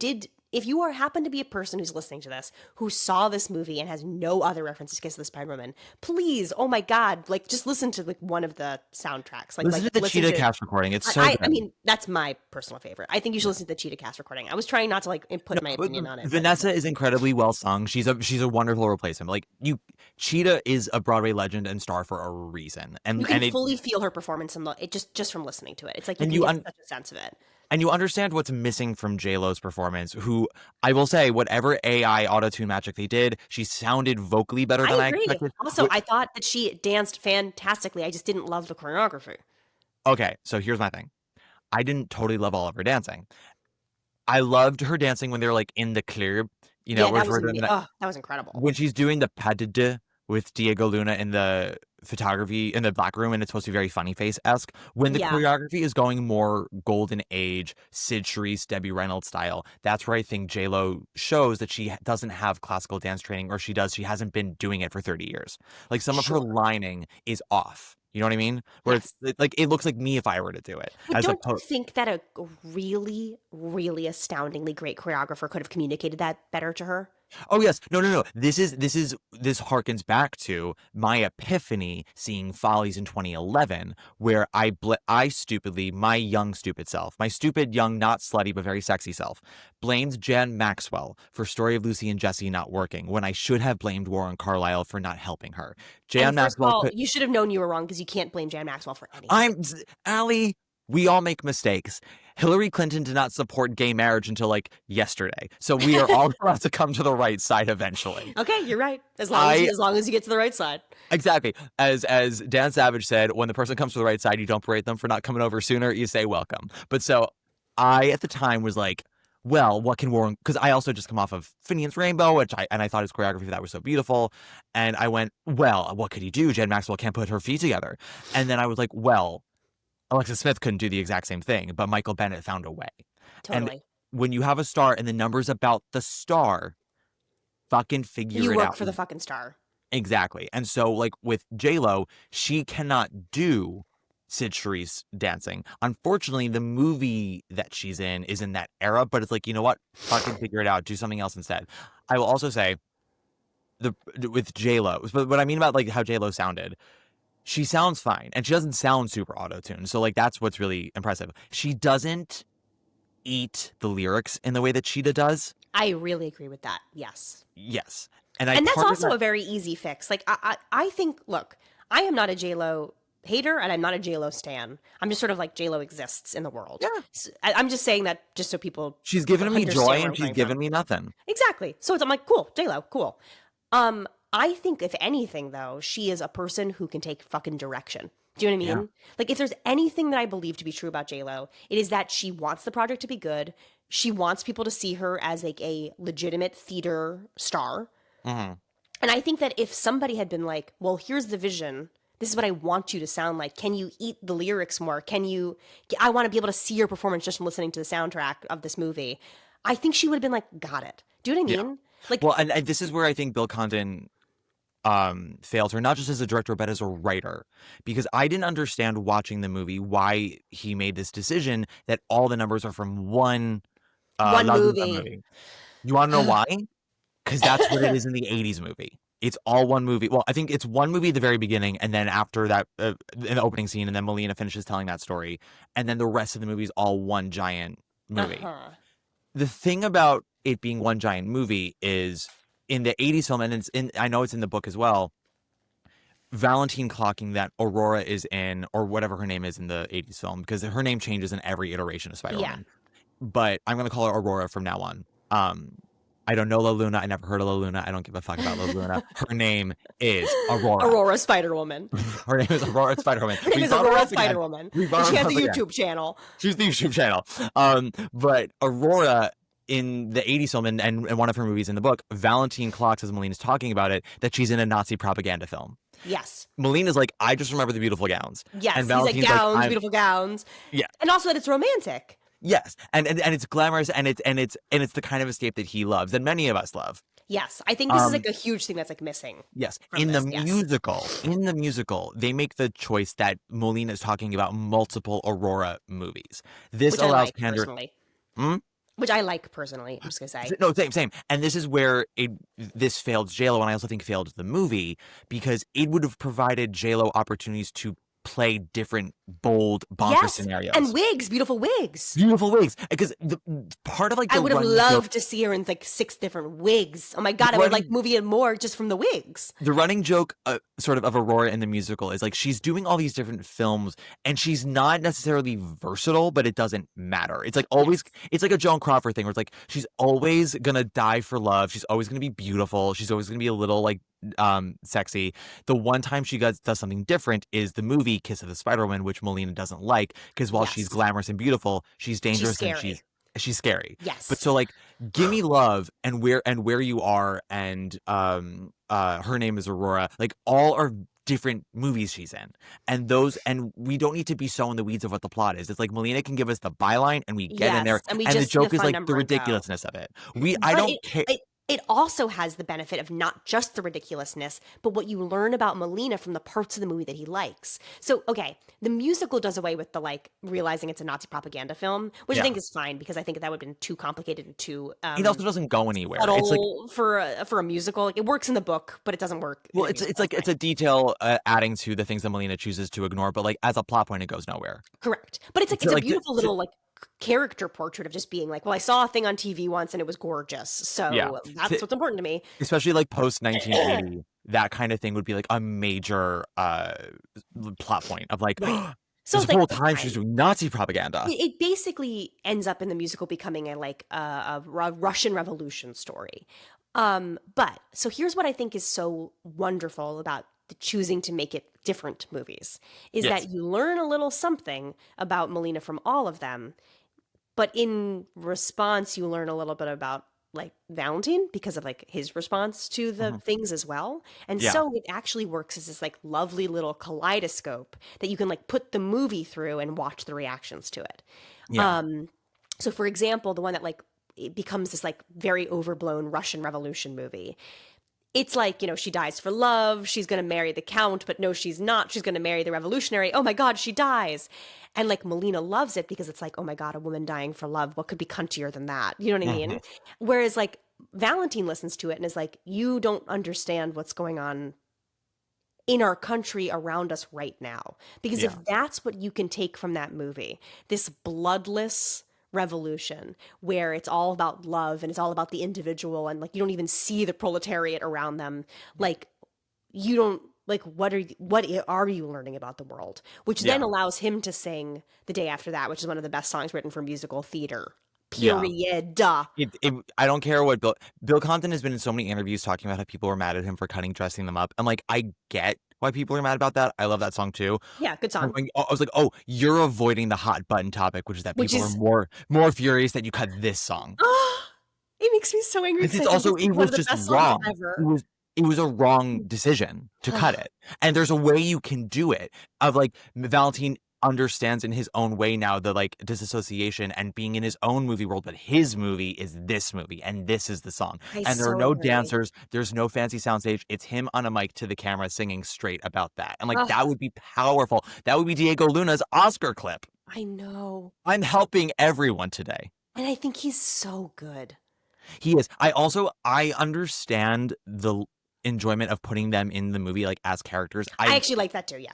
happen to be a person who's listening to this who saw this movie and has no other references to Kiss of the Spider-Woman, please, oh my god, like just listen to like one of the soundtracks. Like listen to the Chita cast recording. It's so good. I mean, that's my personal favorite. I think you should listen to the Chita cast recording. I was trying not to like put my opinion on it. Vanessa is incredibly well sung. She's a wonderful replacement. Like Chita is a Broadway legend and star for a reason. And you can fully feel her performance in it just from listening to it. It's like you can get such a sense of it. And you understand what's missing from J-Lo's performance, who, I will say, whatever AI auto-tune magic they did, she sounded vocally better than I expected. Also, I thought that she danced fantastically. I just didn't love the choreography. Okay, so here's my thing. I didn't totally love all of her dancing. I loved her dancing when they were, like, in the club. You know, that was incredible. When she's doing the pas de deux with Diego Luna in the photography in the black room, and it's supposed to be very funny face-esque. When the choreography is going more golden age, Sid Charisse, Debbie Reynolds style, that's where I think J-Lo shows that she doesn't have classical dance training, or she hasn't been doing it for 30 years. Like some of her lining is off. You know what I mean? Where it's like, it looks like me if I were to do it. But don't you think that a really, really astoundingly great choreographer could have communicated that better to her? Oh yes, no. This harkens back to my epiphany seeing Follies in 2011, where I stupidly, my young stupid self, my stupid young not slutty but very sexy self, blamed Jan Maxwell for Story of Lucy and Jesse not working when I should have blamed Warren Carlyle for not helping her. Jan Maxwell, you should have known you were wrong because you can't blame Jan Maxwell for anything. Allie. We all make mistakes. Hillary Clinton did not support gay marriage until like yesterday. So we are all allowed to come to the right side eventually. Okay, you're right. As long as you get to the right side. Exactly. As Dan Savage said, when the person comes to the right side, you don't berate them for not coming over sooner. You say welcome. But so I, at the time, was like, well, what can Warren... Because I also just come off of Finian's Rainbow, and I thought his choreography for that was so beautiful. And I went, well, what could he do? Jen Maxwell can't put her feet together. And then I was like, well... Alexis Smith couldn't do the exact same thing, but Michael Bennett found a way. Totally. And when you have a star and the number's about the star, fucking figure it out. You work for the fucking star. Exactly. And so, like, with J-Lo, she cannot do Sid Charisse dancing. Unfortunately, the movie that she's in is in that era, but it's like, you know what? Fucking figure it out. Do something else instead. I will also say, with J-Lo, but what I mean about, like, how J-Lo sounded... She sounds fine, and she doesn't sound super auto-tuned. So, like, that's what's really impressive. She doesn't eat the lyrics in the way that Chita does. I really agree with that. Yes. Yes. And that's part of also that, a very easy fix. Like I think, look, I am not a J-Lo hater and I'm not a J-Lo stan. I'm just sort of like J-Lo exists in the world. yeah, So, I'm just saying that just so people she's given me joy understand where and I'm she's coming given from. me nothing. Exactly. So I'm like, cool, J-Lo, cool. I think if anything though, she is a person who can take fucking direction. Do you know what I Yeah. mean? Like if there's anything that I believe to be true about J-Lo, it is that she wants the project to be good. She wants people to see her as like a legitimate theater star. Hmm. And I think that if somebody had been like, well, here's the vision. This is what I want you to sound like. Can you eat the lyrics more? I want to be able to see your performance just from listening to the soundtrack of this movie. I think she would have been like, got it. Do you know what I Yeah. mean? Like, Well, and this is where I think Bill Condon failed her, not just as a director but as a writer, because I didn't understand watching the movie why he made this decision that all the numbers are from one one La Luna movie. movie. You want to know why? Because that's what it is in the 80s movie. It's all one movie. Well, I think it's one movie at the very beginning, and then after that, in the opening scene, and then Molina finishes telling that story, and then the rest of the movie is all one giant movie. Uh-huh. The thing about it being one giant movie is in the 80s film, and I know it's in the book as well, Valentin clocking that Aurora is in, or whatever her name is in the 80s film, because her name changes in every iteration of Yeah. Spider-Woman. But I'm going to call her Aurora from now on. I don't know La Luna. I never heard of La Luna. I don't give a fuck about La Luna. Her name is Aurora. Aurora Spider-Woman. Her name is Aurora Spider-Woman. Her name is Aurora Spider-Woman. We And brought she her has up a again. YouTube channel. She's the YouTube channel. But Aurora in the 80s film and one of her movies in the book, Valentin clocks, as Melina's talking about it, that she's in a Nazi propaganda film. Yes. Melina's like, I just remember the beautiful gowns. Yes. And These like Valentin's gowns, beautiful gowns. Yeah. And also that it's romantic. Yes. And it's glamorous and it's the kind of escape that he loves and many of us love. Yes. I think this is like a huge thing that's like missing. Yes. From In this, the yes. musical, they make the choice that Molina is talking about multiple Aurora movies. This Which I allows like Pandora. personally. Hmm? Which I like personally, I'm just going to say. No, same. And this is where this failed JLo, and I also think failed the movie, because it would have provided JLo opportunities to play different, bold, bonkers scenarios. And wigs, beautiful wigs. Beautiful wigs. Because the part of like the I would have running loved joke, to see her in like 6 different wigs. Oh my God, I would like movie and more just from the wigs. the running joke sort of Aurora in the musical is like she's doing all these different films and she's not necessarily versatile, but it doesn't matter. It's like always, it's like a Joan Crawford thing where it's like she's always gonna die for love. She's always gonna be beautiful. She's always gonna be a little like sexy. The one time she does something different is the movie Kiss of the Spider-Woman, which Molina doesn't like, because while she's glamorous and beautiful, she's dangerous and she's scary. Yes. But so like Gimme Love and Where You Are and Her Name is Aurora, like all are different movies she's in. And we don't need to be so in the weeds of what the plot is. It's like Molina can give us the byline and we get in there and the joke is like the ridiculousness of it. I don't care. It also has the benefit of not just the ridiculousness, but what you learn about Molina from the parts of the movie that he likes. So, okay, the musical does away with the like realizing it's a Nazi propaganda film, which I think is fine because I think that would have been too complicated and too. It also doesn't go anywhere. It's like for a musical. Like, it works in the book, but it doesn't work. Well, it's like it's a detail adding to the things that Molina chooses to ignore, but like as a plot point, it goes nowhere. Correct, but it's a beautiful little like character portrait of just being like, well, I saw a thing on TV once and it was gorgeous, so that's what's important to me. Especially like post 1980, that kind of thing would be like a major plot point of like, so this whole time she's doing Nazi propaganda. It basically ends up in the musical becoming a Russian Revolution story. But so here's what I think is so wonderful about the choosing to make it different movies is that you learn a little something about Molina from all of them, but in response you learn a little bit about like Valentin because of like his response to the things as well. And so it actually works as this like lovely little kaleidoscope that you can like put the movie through and watch the reactions to it. So for example, the one that like it becomes this like very overblown Russian Revolution movie. It's like, you know, she dies for love. She's going to marry the count, but no, she's not. She's going to marry the revolutionary. Oh my God, she dies. And like Molina loves it because it's like, oh my God, a woman dying for love. What could be cuntier than that? You know what I mean? Whereas like Valentin listens to it and is like, you don't understand what's going on in our country around us right now. Because if that's what you can take from that movie, this bloodless revolution where it's all about love and it's all about the individual, and like you don't even see the proletariat around them. Like you don't like what are you learning about the world, which then Yeah. allows him to sing The Day After That, which is one of the best songs written for musical theater. Yeah. Period. I don't care what Bill Condon has been in so many interviews talking about how people were mad at him for dressing them up. I'm like, I get why people are mad about that. I love that song too. Yeah, good song. I was like, oh, you're avoiding the hot button topic, which is that Which people is are more furious that you cut this song. it makes me so angry Because because it's I think also it's it one was of the just best songs wrong. ever. It was a wrong decision to cut it. And there's a way you can do it. Of like Valentin understands in his own way now the like disassociation and being in his own movie world, but his movie is this movie and this is the song. I And there are so no agree. dancers, there's no fancy soundstage. It's him on a mic to the camera singing straight about that. And like Ugh, that would be powerful. That would be Diego Luna's Oscar clip. I know. I'm helping everyone today. And I think he's so good. He is. I understand the enjoyment of putting them in the movie like as characters. I actually like that too, yeah.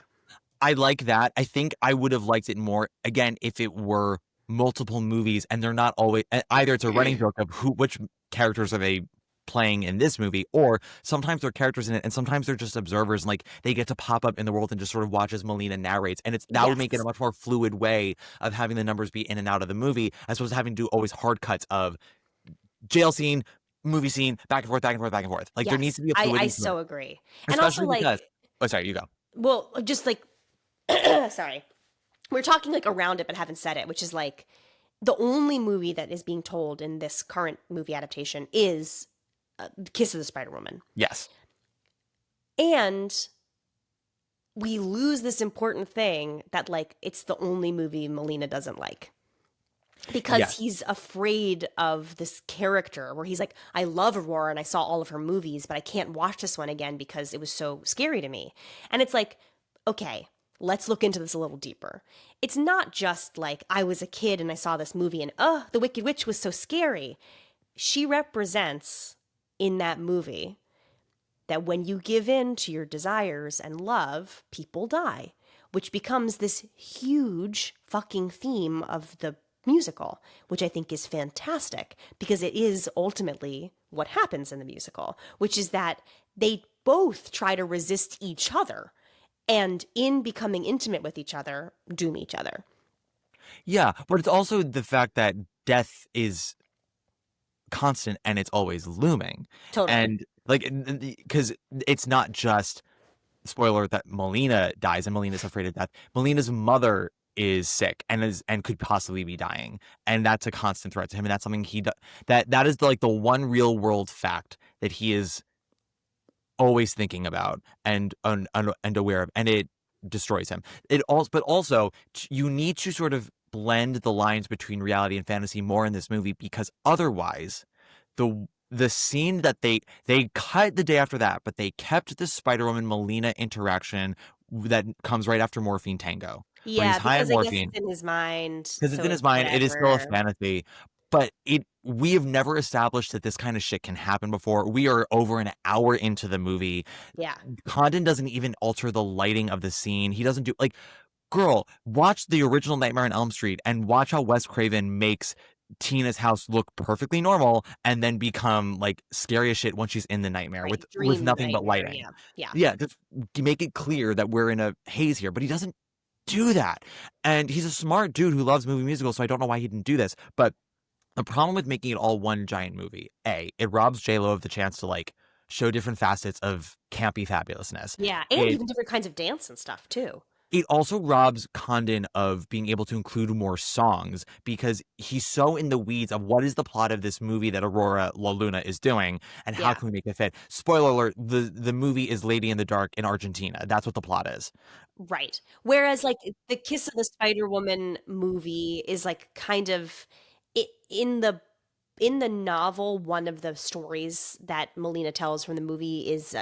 I like that. I think I would have liked it more again if it were multiple movies and they're not always either it's a running joke of which characters are they playing in this movie, or sometimes they're characters in it and sometimes they're just observers and like they get to pop up in the world and just sort of watch as Molina narrates, and that would make it a much more fluid way of having the numbers be in and out of the movie as opposed to having to do always hard cuts of jail scene, movie scene, back and forth, back and forth, back and forth. Like there needs to be a fluidity. I so agree. Especially and also like because, oh sorry, you go. well, just like sorry. We're talking like around it but haven't said it, which is like the only movie that is being told in this current movie adaptation is Kiss of the Spider-Woman. Yes. And we lose this important thing that like it's the only movie Molina doesn't like. Because he's afraid of this character where he's like, I love Aurora and I saw all of her movies, but I can't watch this one again because it was so scary to me. And it's like, okay, let's look into this a little deeper. It's not just like I was a kid and I saw this movie and, oh, the Wicked Witch was so scary. She represents in that movie that when you give in to your desires and love, people die, which becomes this huge fucking theme of the musical, which I think is fantastic because it is ultimately what happens in the musical, which is that they both try to resist each other and in becoming intimate with each other, doom each other. Yeah, but it's also the fact that death is constant and it's always looming. Totally. And like, because it's not just, spoiler, that Molina dies and Molina's afraid of death. Molina's mother is sick and could possibly be dying, and that's a constant threat to him, and that's something that is like the one real world fact that he is always thinking about and aware of, and it destroys him. But also you need to sort of blend the lines between reality and fantasy more in this movie, because otherwise the scene that they cut The Day After That, but they kept the Spider-Woman Molina interaction that comes right after Morphine Tango. Yeah, because I guess it's in his mind. Because it's in his mind, it is still a fantasy. But we have never established that this kind of shit can happen before. We are over an hour into the movie. Yeah. Condon doesn't even alter the lighting of the scene. He doesn't do like, girl, watch the original Nightmare on Elm Street and watch how Wes Craven makes Tina's house look perfectly normal and then become like scary as shit once she's in the nightmare with nothing but lighting. Yeah, just make it clear that we're in a haze here. But he doesn't do that. And he's a smart dude who loves movie musicals, so I don't know why he didn't do this. But the problem with making it all one giant movie, it robs J-Lo of the chance to like show different facets of campy fabulousness. Yeah, and even different kinds of dance and stuff too. It also robs Condon of being able to include more songs because he's so in the weeds of what is the plot of this movie that Aurora La Luna is doing and how can we make it fit. Spoiler alert, the movie is Lady in the Dark in Argentina. That's what the plot is. Right. Whereas like the Kiss of the Spider-Woman movie is like kind of in the novel, one of the stories that Molina tells from the movie is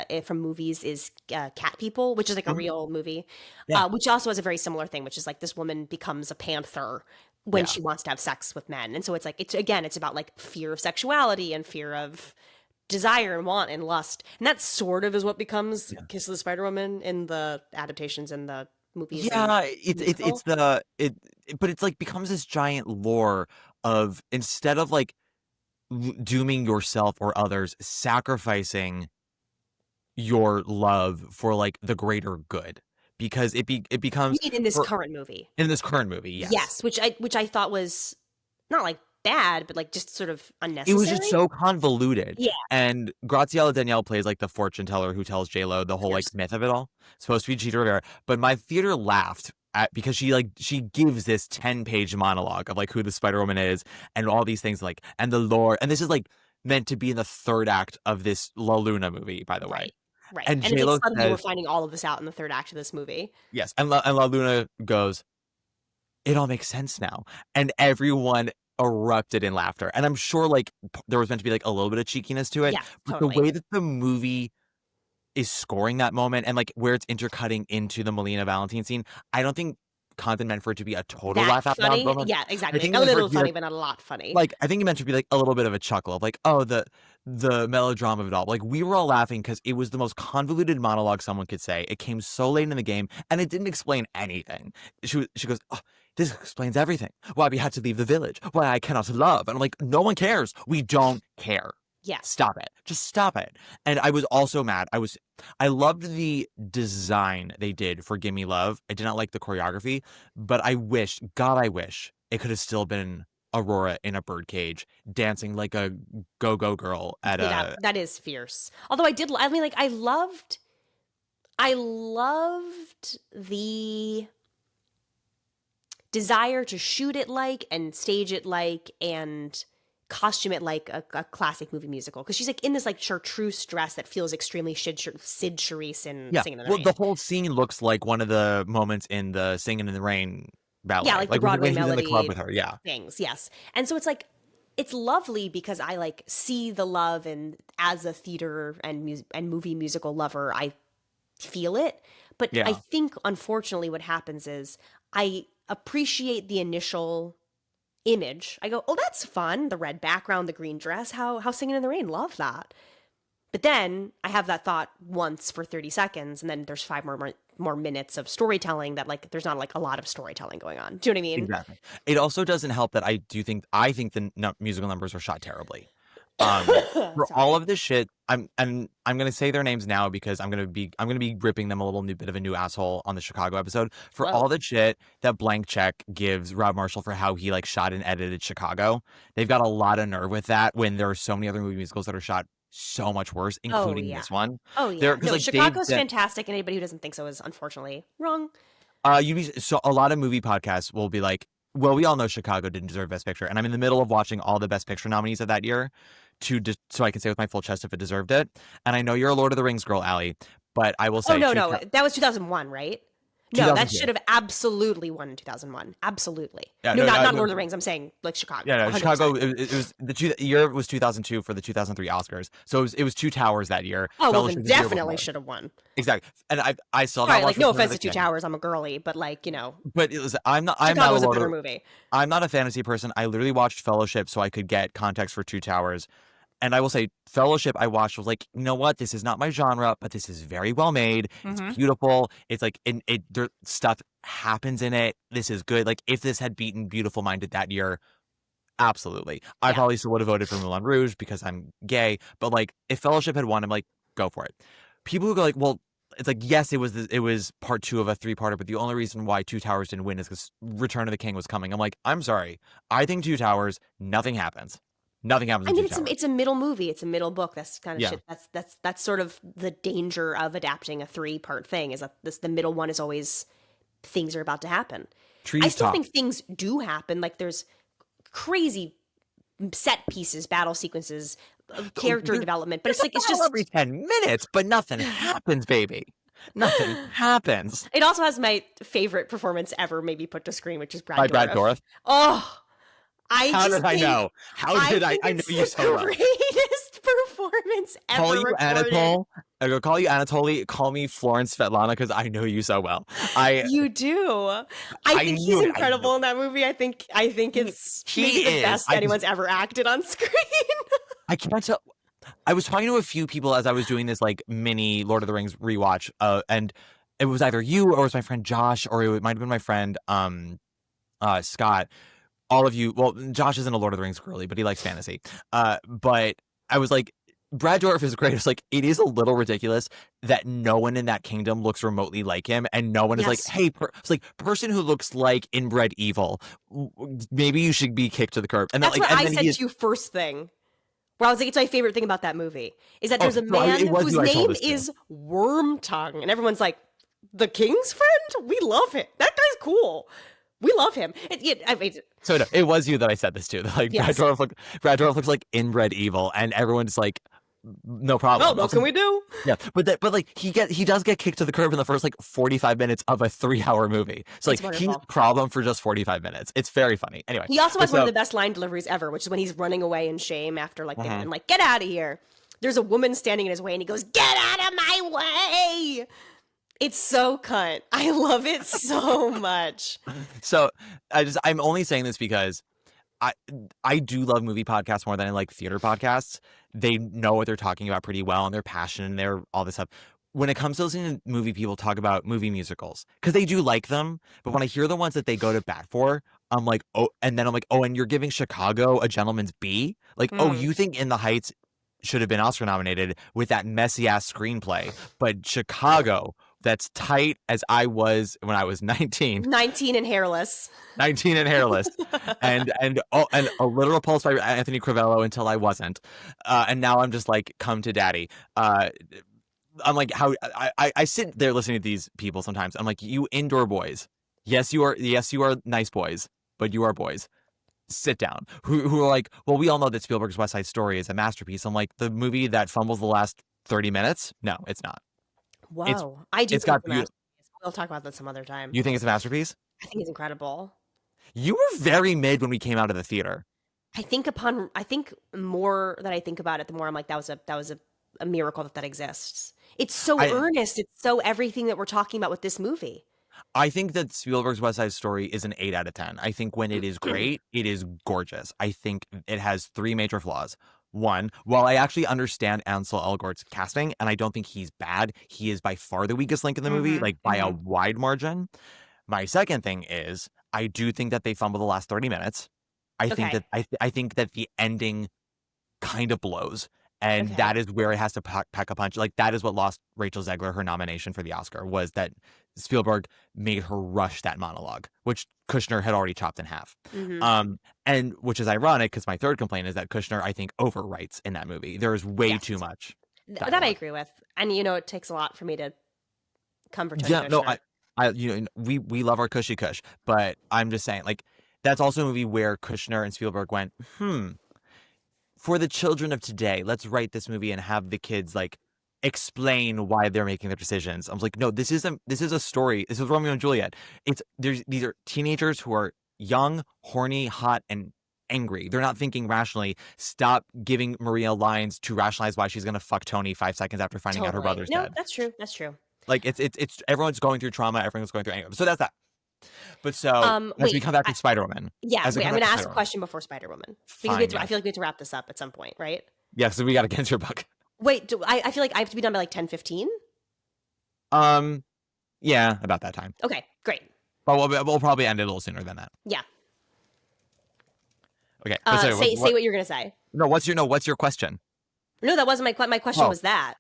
Cat People, which is like a real movie, which also has a very similar thing, which is like this woman becomes a panther when she wants to have sex with men. And so it's like, it's about like fear of sexuality and fear of desire and want and lust. And that sort of is what becomes Kiss of the Spider-Woman in the adaptations and the movies. Yeah, but it's like becomes this giant lore of instead of like dooming yourself or others, sacrificing your love for like the greater good, because it You becomes mean in this for current movie? in this current movie, yes. Yes, which I thought was not like bad, but like just sort of It was just unnecessary. so convoluted. Yeah, And Graziella Danielle plays like the fortune teller who tells J-Lo the whole like fierce. myth of it all. It's supposed to be Chita Rivera. But my theater laughed at because she gives this 10-page monologue of like who the Spider-Woman is and all these things like and the lore. And this is like meant to be in the third act of this La Luna movie, by the way. Right. And And it's like J-Lo suddenly we're says, finding all of this out in the third act of this movie. yes. And La Luna goes, it all makes sense now. And everyone erupted in laughter. And I'm sure like there was meant to be like a little bit of cheekiness to it. Yeah, But totally. the way that the movie is scoring that moment and like where it's intercutting into the Molina Valentin scene, I don't think Condon meant for it to be a total That laugh out loud funny? moment. Yeah, I exactly. think A it meant for it little to be, funny, like, but not a lot funny. I think it meant to be like a little bit of a chuckle of like, oh, the melodrama of it all. Like we were all laughing because it was the most convoluted monologue someone could say. It came so late in the game and it didn't explain anything. She goes, oh, this explains everything. Why we had to leave the village. Why I cannot love. And I'm like, no one cares. We don't care. Yes. Stop it. Just stop it. And I was also mad. I loved the design they did for Gimme Love. I did not like the choreography, but I wish it could have still been Aurora in a birdcage dancing like a go-go girl at a That is fierce. Although I mean like I loved the desire to shoot it like and stage it like and costume it like a classic movie musical because she's like in this like chartreuse dress that feels extremely Sid Charisse in Singing in the Rain. The whole scene looks like one of the moments in the Singing in the Rain ballet. Yeah, like the Broadway when he's in the club melody with her. Yeah. things. Yes, and so it's like it's lovely because I like see the love, and as a theater and movie musical lover, I feel it. But Yeah. I think unfortunately, what happens is I appreciate the initial image. I go, oh, that's fun. The red background, the green dress. How Singing in the Rain. Love that. But then I have that thought once for 30 seconds, and then there's five more minutes of storytelling that like there's not like a lot of storytelling going on. Do you know what I mean? Exactly. It also doesn't help that I think the musical numbers are shot terribly. For all of this shit, I'm gonna say their names now because I'm gonna be ripping them a little bit of a new asshole on the Chicago episode for all the shit that Blank Check gives Rob Marshall for how he like shot and edited Chicago. They've got a lot of nerve with that when there are so many other movie musicals that are shot so much worse, including this one. Oh yeah, no, like, Chicago's fantastic, and anybody who doesn't think so is unfortunately wrong. So a lot of movie podcasts will be like, well, we all know Chicago didn't deserve Best Picture, and I'm in the middle of watching all the Best Picture nominees of that year so I can say with my full chest if it deserved it. And I know you're a Lord of the Rings girl, Allie, but I will say, Oh no, that was 2001, right? No, that 2002. should have absolutely won in 2001. Absolutely. Yeah, no, no, not no. Lord of the Rings. I'm saying like Chicago. Yeah, no, 100%. Chicago. It was the year was 2002 for the 2003 Oscars, so it was Two Towers that year. Oh, well, Fellowship then was the year definitely before. should have won. Exactly. And I still Sorry, not like watched no Return of offense the to Two King. Towers, I'm a girly, but like But it was I'm not a Chicago's a Lord better of, movie. I'm not a fantasy person. I literally watched Fellowship so I could get context for Two Towers. And I will say, Fellowship I watched was like, you know what? This is not my genre, but this is very well made. It's beautiful. It's like, there stuff happens in it. This is good. Like, if this had beaten Beautiful Minded that year, absolutely. I probably still would have voted for Moulin Rouge because I'm gay. But like, if Fellowship had won, I'm like, go for it. People who go like, well, it's like, yes, it was part 2 of a 3-parter, but the only reason why Two Towers didn't win is because Return of the King was coming. I'm like, I'm sorry. I think Two Towers, nothing happens. Nothing happens. I mean, it's a middle movie. It's a middle book. That's kind of Yeah. shit. That's sort of the danger of adapting a 3-part thing. Is that the middle one is always things are about to happen. Trees I still talk. think things do happen. Like there's crazy set pieces, battle sequences, character development, but it's like it's just every 10 minutes, but nothing happens, baby. Nothing happens. It also has my favorite performance ever, maybe put to screen, which is By Brad Dourif. Oh, How did I know? How did I know you so well? Greatest performance ever. Call you recorded. Anatole. I go call you Anatoly. Call me Florence Svetlana because I know you so well. You do. I think knew he's it. incredible in that movie. I think it's He maybe the is. best anyone's ever acted on screen. I can't tell. I was talking to a few people as I was doing this like mini Lord of the Rings rewatch, and it was either you or it was my friend Josh, or it might have been my friend Scott. all of you. Well, Josh isn't a Lord of the Rings girly, but he likes fantasy. But I was like, Brad Dourif is great. It's like, it is a little ridiculous that no one in that kingdom looks remotely like him, and no one is like, Yes. hey, it's like person who looks like inbred evil. Maybe you should be kicked to the curb. And then, That's like, what and I then said he is, to you first thing. Where I was like, it's my favorite thing about that movie is that Oh, there's a no, man it was whose you I told name this to. is Wormtongue, and everyone's like, the king's friend? We love him. That guy's cool. We love him. I mean, So no, it was you that I said this to. Like Yes. Brad Dourif looks like inbred evil, and everyone's like, no problem. well, what can we do? Yeah, but like he does get kicked to the curb in the first like 45 minutes of a 3-hour movie. So It's like he's a wonderful. problem for just 45 minutes. It's very funny. Anyway, He also has so, one of the best line deliveries ever, which is when he's running away in shame after like, Uh-huh. and like, get out of here. There's a woman standing in his way, and he goes, get out of my way. It's so cunt. I love it so much. so I'm only saying this because I do love movie podcasts more than I like theater podcasts. They know what they're talking about pretty well, and they're passionate, and they're all this stuff. When it comes to listening to movie people talk about movie musicals, because they do like them, but when I hear the ones that they go to bat for, I'm like, oh, and then I'm like, oh, and you're giving Chicago a gentleman's B? Like, oh, you think In the Heights should have been Oscar nominated with that messy ass screenplay, but Chicago, that's tight as I was when I was 19. 19 and hairless. 19 and hairless, and a little repulsed by Anthony Crivello until I wasn't, and now I'm just like, come to daddy. I'm like, how I sit there listening to these people sometimes. I'm like, you indoor boys, yes you are nice boys, but you are boys. Sit down. Who are like, well, we all know that Spielberg's West Side Story is a masterpiece. I'm like, the movie that fumbles the last 30 minutes? No, it's not. Whoa. I do it's think got it's a beauty. masterpiece. We'll talk about that some other time. You think it's a masterpiece? I think it's incredible. You were very mid when we came out of the theater. I think more that I think about it, the more I'm like, that was a miracle that exists. It's so earnest. It's so everything that we're talking about with this movie. I think that Spielberg's West Side Story is an 8 out of 10. I think when it is great, it is gorgeous. I think it has 3 major flaws. One, while I actually understand Ansel Elgort's casting, and I don't think he's bad, he is by far the weakest link in the movie, like by a wide margin. My second thing is, I do think that they fumble the last 30 minutes. I think that I think that the ending kind of blows. And that is where it has to pack a punch. Like, that is what lost Rachel Zegler her nomination for the Oscar, was that Spielberg made her rush that monologue, which Kushner had already chopped in half. And which is ironic, because my third complaint is that Kushner, I think, overwrites in that movie. There is way too much dialogue. That I agree with. And, it takes a lot for me to comfort Tony Yeah, no, Kushner. we love our Cushy Kush, but I'm just saying, like, that's also a movie where Kushner and Spielberg went, for the children of today, let's write this movie and have the kids like explain why they're making their decisions. I was like, no, this is a story. This is Romeo and Juliet. These are teenagers who are young, horny, hot, and angry. They're not thinking rationally. Stop giving Maria lines to rationalize why she's gonna fuck Tony 5 seconds after finding out her brother's dead. No, that's true. That's true. Like it's everyone's going through trauma. Everyone's going through anger. So that's that. But so as we wait, come back to Spiderwoman. Yeah, as we wait, I'm come going to back ask a Spiderwoman. question before Spiderwoman. Fine, Because yeah. I feel like we have to wrap this up at some point, right? Yeah, so we got to get into your book. Wait, I feel like I have to be done by like 10:15? Yeah, about that time. Okay, great. But we'll probably end it a little sooner than that. Yeah. Okay. But Say what you're going to say. No, what's your question? No, that wasn't my question. Was that.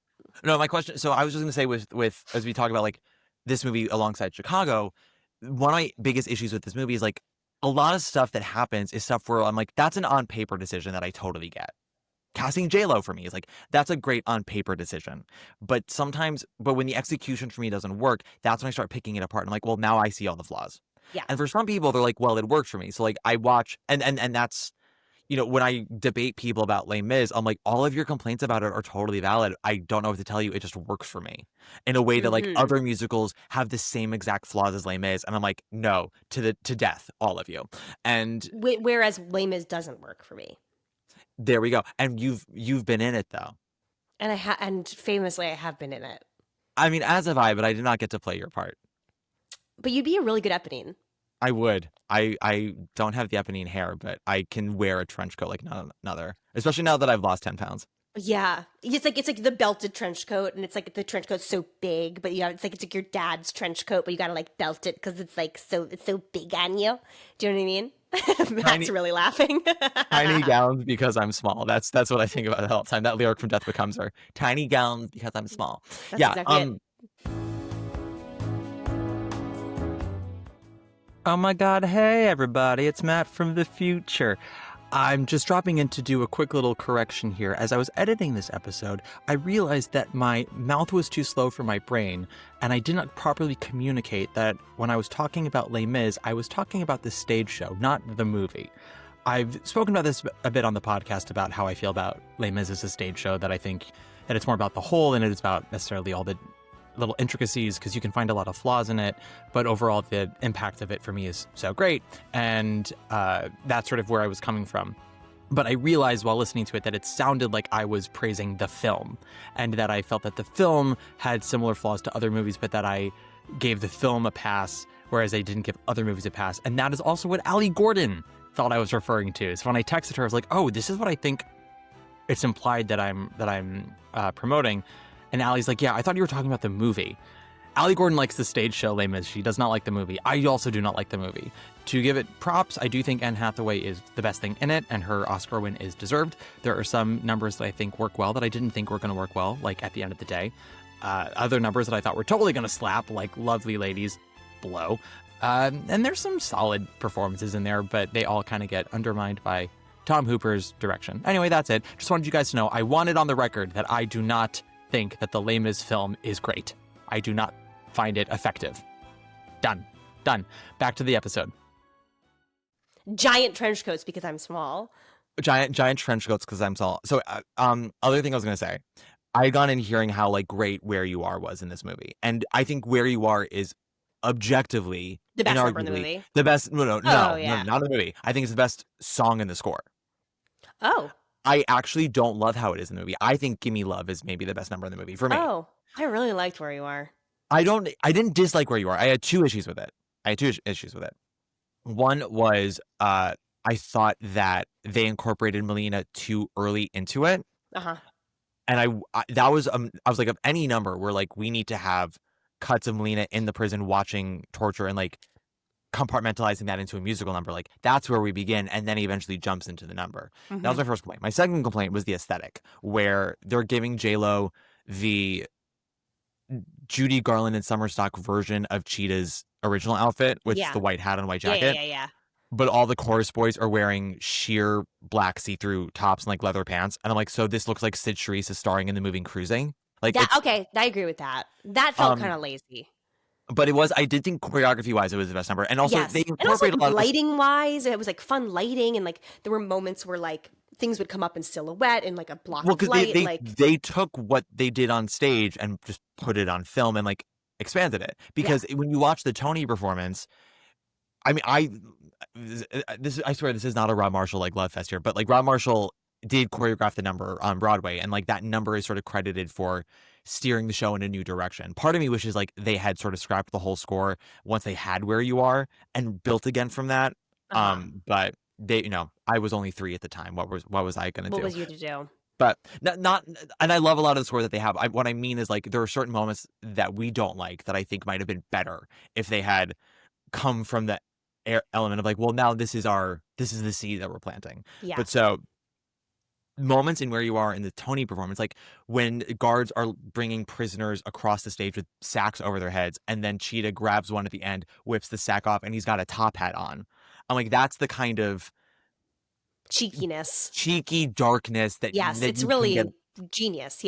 No, my question. So I was just going to say with as we talk about like this movie alongside Chicago, one of my biggest issues with this movie is like a lot of stuff that happens is stuff where I'm like, that's an on paper decision that I totally get. Casting J-Lo for me is like, that's a great on paper decision. But when the execution for me doesn't work, that's when I start picking it apart. I'm like, well, now I see all the flaws. Yeah. And for some people, they're like, well, it worked for me. So like I watch and that's, when I debate people about Les Mis, I'm like, all of your complaints about it are totally valid. I don't know what to tell you. It just works for me in a way that like other musicals have the same exact flaws as Les Mis. And I'm like, no, to death, all of you. And whereas Les Mis doesn't work for me. There we go. And you've been in it though. And and famously I have been in it. I mean, as have I, but I did not get to play your part. But you'd be a really good Eponine. I would. I don't have the Eponine hair, but I can wear a trench coat like none other. Especially now that I've lost 10 pounds. Yeah, it's like the belted trench coat, and it's like the trench coat's so big, but it's like your dad's trench coat, but you gotta like belt it because it's so big on you. Do you know what I mean? Tiny Matt's really laughing. tiny gowns because I'm small. That's what I think about all the time. That lyric from Death Becomes Her. Tiny gowns because I'm small. That's Yeah. exactly it. Oh my God, hey everybody, it's Matt from the future. I'm just dropping in to do a quick little correction here. As I was editing this episode, I realized that my mouth was too slow for my brain, and I did not properly communicate that when I was talking about Les Mis, I was talking about the stage show, not the movie. I've spoken about this a bit on the podcast about how I feel about Les Mis as a stage show, that I think that it's more about the whole than it is about necessarily all the little intricacies, because you can find a lot of flaws in it, but overall the impact of it for me is so great, and that's sort of where I was coming from. But I realized while listening to it that it sounded like I was praising the film, and that I felt that the film had similar flaws to other movies, but that I gave the film a pass, whereas I didn't give other movies a pass. And that is also what Allie Gordon thought I was referring to. So when I texted her, I was like, oh, this is what I think it's implied that I'm promoting. And Allie's like, yeah, I thought you were talking about the movie. Allie Gordon likes the stage show Les Mis. She does not like the movie. I also do not like the movie. To give it props, I do think Anne Hathaway is the best thing in it, and her Oscar win is deserved. There are some numbers that I think work well that I didn't think were going to work well, like at the end of the day. Other numbers that I thought were totally going to slap, like Lovely Ladies, blow. And there's some solid performances in there, but they all kind of get undermined by Tom Hooper's direction. Anyway, that's it. Just wanted you guys to know, I want it on the record that I do not think that the Les Mis film is great. I do not find it effective. Done. Back to the episode. Giant trench coats because I'm small. Giant trench coats because I'm small. So, other thing I was gonna say, I got in hearing how like great Where You Are was in this movie, and I think Where You Are is objectively The best number in the inarguably movie. the best. No, Yeah. not in the movie. I think it's the best song in the score. Oh. I actually don't love how it is in the movie. I think Gimme Love is maybe the best number in the movie for me. Oh, I really liked Where You Are. I didn't dislike Where You Are. I had two issues with it. One was I thought that they incorporated Molina too early into it. Uh-huh. And I was like, of any number where like we need to have cuts of Molina in the prison watching torture and like compartmentalizing that into a musical number, like that's where we begin, and then he eventually jumps into the number. That was my first complaint. My second complaint was the aesthetic, where they're giving J-Lo the Judy Garland and Summer Stock version of Cheetah's original outfit with the white hat and white jacket. Yeah. But all the chorus boys are wearing sheer black see-through tops and like leather pants, and I'm like, so this looks like Sid Charisse is starring in the movie Cruising. Like, Okay, I agree with that. That felt kind of lazy. But I did think choreography-wise, it was the best number. And also, they incorporated a lot of lighting-wise, it was like fun lighting, and like there were moments where like things would come up in silhouette and like a block of light. They took what they did on stage and just put it on film and like expanded it. Because when you watch the Tony performance, I mean, I swear this is not a Rob Marshall like love fest here, but like Rob Marshall did choreograph the number on Broadway, and like that number is sort of credited for steering the show in a new direction. Part of me wishes like they had sort of scrapped the whole score once they had Where You Are and built again from that. But they, I was only 3 at the time. What was I going to do? What was you to do? But not, and I love a lot of the score that they have. What I mean is like there are certain moments that we don't like that I think might have been better if they had come from the element of like, well, now this is the seed that we're planting. Yeah. But so moments in Where You Are in the Tony performance, like when guards are bringing prisoners across the stage with sacks over their heads, and then Chita grabs one at the end, whips the sack off, and he's got a top hat on. I'm like, that's the kind of cheeky darkness that it's really genius.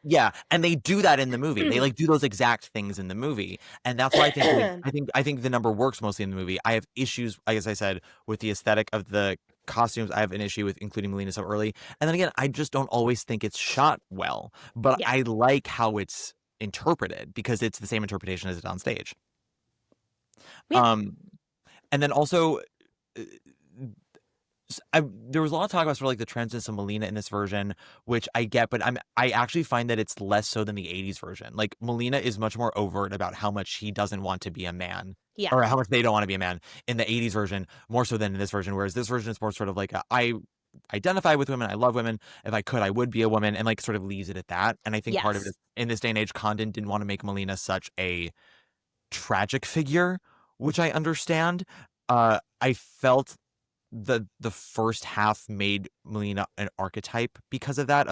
Yeah, and they do that in the movie. They like do those exact things in the movie, and that's why I think the number works mostly in the movie. I have issues, as I said, with the aesthetic of the costumes. I have an issue with including Molina so early, and then again, I just don't always think it's shot well. But I like how it's interpreted because it's the same interpretation as it on stage. Yeah. And then also, there was a lot of talk about sort of like the transness of Molina in this version, which I get, but I actually find that it's less so than the 80s version. Like Molina is much more overt about how much he doesn't want to be a man. Yeah. Or how much they don't want to be a man in the 80s version, more so than in this version, whereas this version is more sort of like I identify with women. I love women. If I could, I would be a woman, and like sort of leaves it at that. And I think part of it Yes. is in this day and age, Condon didn't want to make Molina such a tragic figure, which I understand. I felt the first half made Molina an archetype because of that,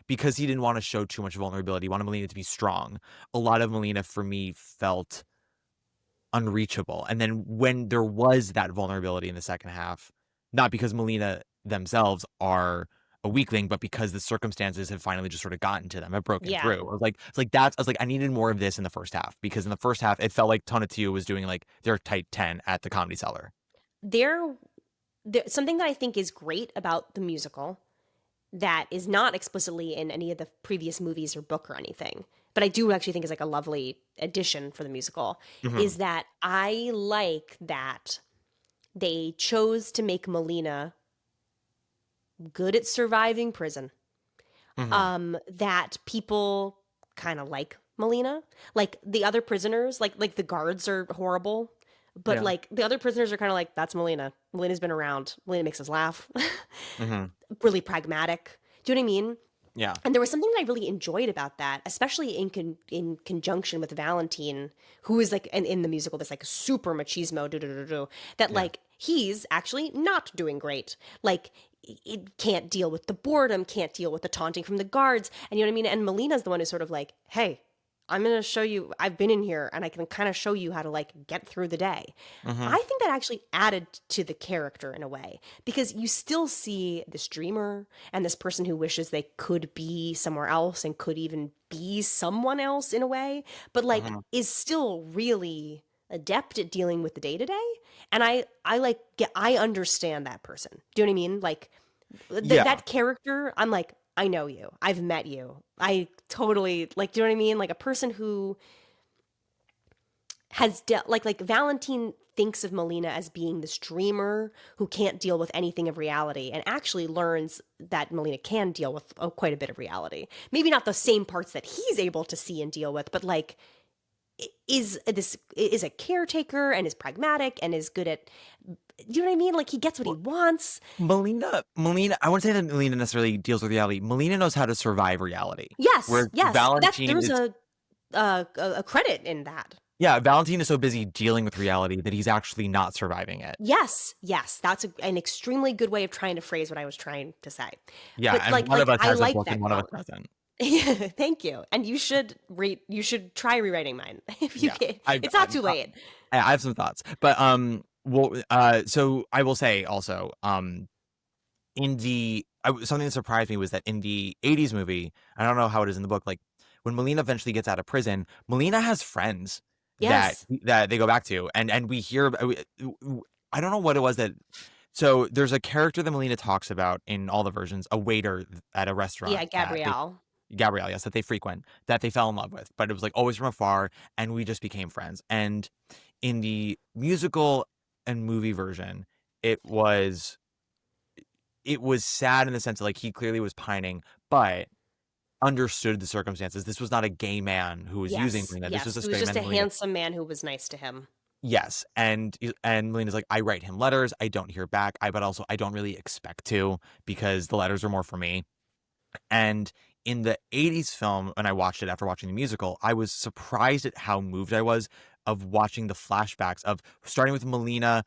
because he didn't want to show too much vulnerability. He wanted Molina to be strong. A lot of Molina for me felt unreachable. And then when there was that vulnerability in the second half, not because Molina themselves are a weakling, but because the circumstances have finally just sort of gotten to them, have broken Yeah. through. I was like, I needed more of this in the first half, because in the first half, it felt like Tonatiuh was doing like their tight 10 at the Comedy Cellar. There something that I think is great about the musical that is not explicitly in any of the previous movies or book or anything, but I do actually think is like a lovely addition for the musical, is that I like that they chose to make Molina good at surviving prison. That people kind of like Molina. Like the other prisoners, like the guards are horrible, but Yeah. like the other prisoners are kind of like, that's Molina. Molina's been around. Molina makes us laugh. Mm-hmm. Really pragmatic. Do you know what I mean? Yeah. And there was something that I really enjoyed about that, especially in conjunction with Valentin, who is like in the musical, this like super machismo, that like he's actually not doing great. Like it can't deal with the boredom, can't deal with the taunting from the guards, and you know what I mean. And Melina's the one who's sort of like, hey, I'm going to show you, I've been in here and I can kind of show you how to like get through the day. I think that actually added to the character in a way, because you still see this dreamer and this person who wishes they could be somewhere else and could even be someone else in a way, but like is still really adept at dealing with the day to day. And I understand that person. Do you know what I mean? Like that character, I'm like, I know you. I've met you. I totally like, do you know what I mean? Like a person who has like Valentin thinks of Molina as being this dreamer who can't deal with anything of reality, and actually learns that Molina can deal with quite a bit of reality. Maybe not the same parts that he's able to see and deal with, but like is a caretaker and is pragmatic and is good at, you know what I mean? Like he gets what he wants. Molina, I wouldn't say that Molina necessarily deals with reality. Molina knows how to survive reality. Yes, Where yes. Valentin There's is, a credit in that. yeah, Valentin is so busy dealing with reality that he's actually not surviving it. Yes, that's an extremely good way of trying to phrase what I was trying to say. Yeah, but and like, one of us I has a like book that and one of us quality. doesn't. Thank you. And you should try rewriting mine if you Yeah, can. It's not too late. I have some thoughts, but so I will say also, something that surprised me was that in the '80s movie, I don't know how it is in the book, like when Molina eventually gets out of prison, Molina has friends Yes. that they go back to, and we hear. I don't know what it was that. So there's a character that Molina talks about in all the versions, a waiter at a restaurant. Yeah, Gabrielle. Gabrielle, yes, that they frequent, that they fell in love with, but it was like always from afar, and we just became friends. And in the musical and movie version, it was sad in the sense that like he clearly was pining, but understood the circumstances. This was not a gay man who was using Melina. Yes, This was it a was straight just man. a handsome man who was nice to him. Yes, and Melina's like, I write him letters, I don't hear back, but also I don't really expect to, because the letters are more for me. And in the '80s film, when I watched it after watching the musical, I was surprised at how moved I was of watching the flashbacks of starting with Melina.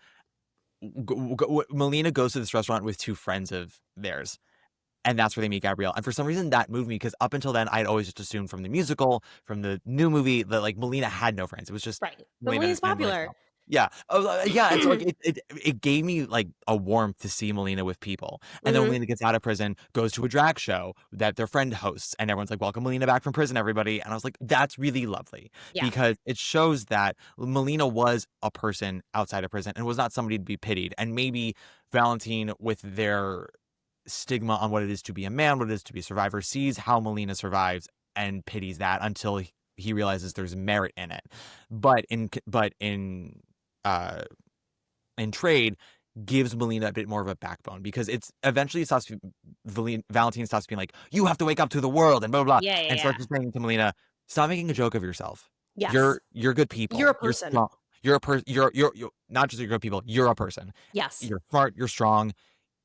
Melina goes to this restaurant with two friends of theirs, and that's where they meet Gabrielle. And for some reason, that moved me, because up until then, I'd always just assumed from the musical, from the new movie, that like Melina had no friends. It was just Right. But Melina's popular. Yeah. Oh, yeah. And so like it gave me like a warmth to see Melina with people. And then when Melina gets out of prison, goes to a drag show that their friend hosts, and everyone's like, welcome Melina back from prison, everybody. And I was like, that's really lovely. Yeah. Because it shows that Melina was a person outside of prison and was not somebody to be pitied. And maybe Valentin, with their stigma on what it is to be a man, what it is to be a survivor, sees how Melina survives and pities that until he realizes there's merit in it. But in trade, gives Melina a bit more of a backbone, because it's eventually Valentin stops being like, you have to wake up to the world and blah blah blah, and starts just saying to Melina, stop making a joke of yourself. Yes. You're good people. You're a person. You're a person. You're not just you're good people. You're a person. Yes. You're smart. You're strong.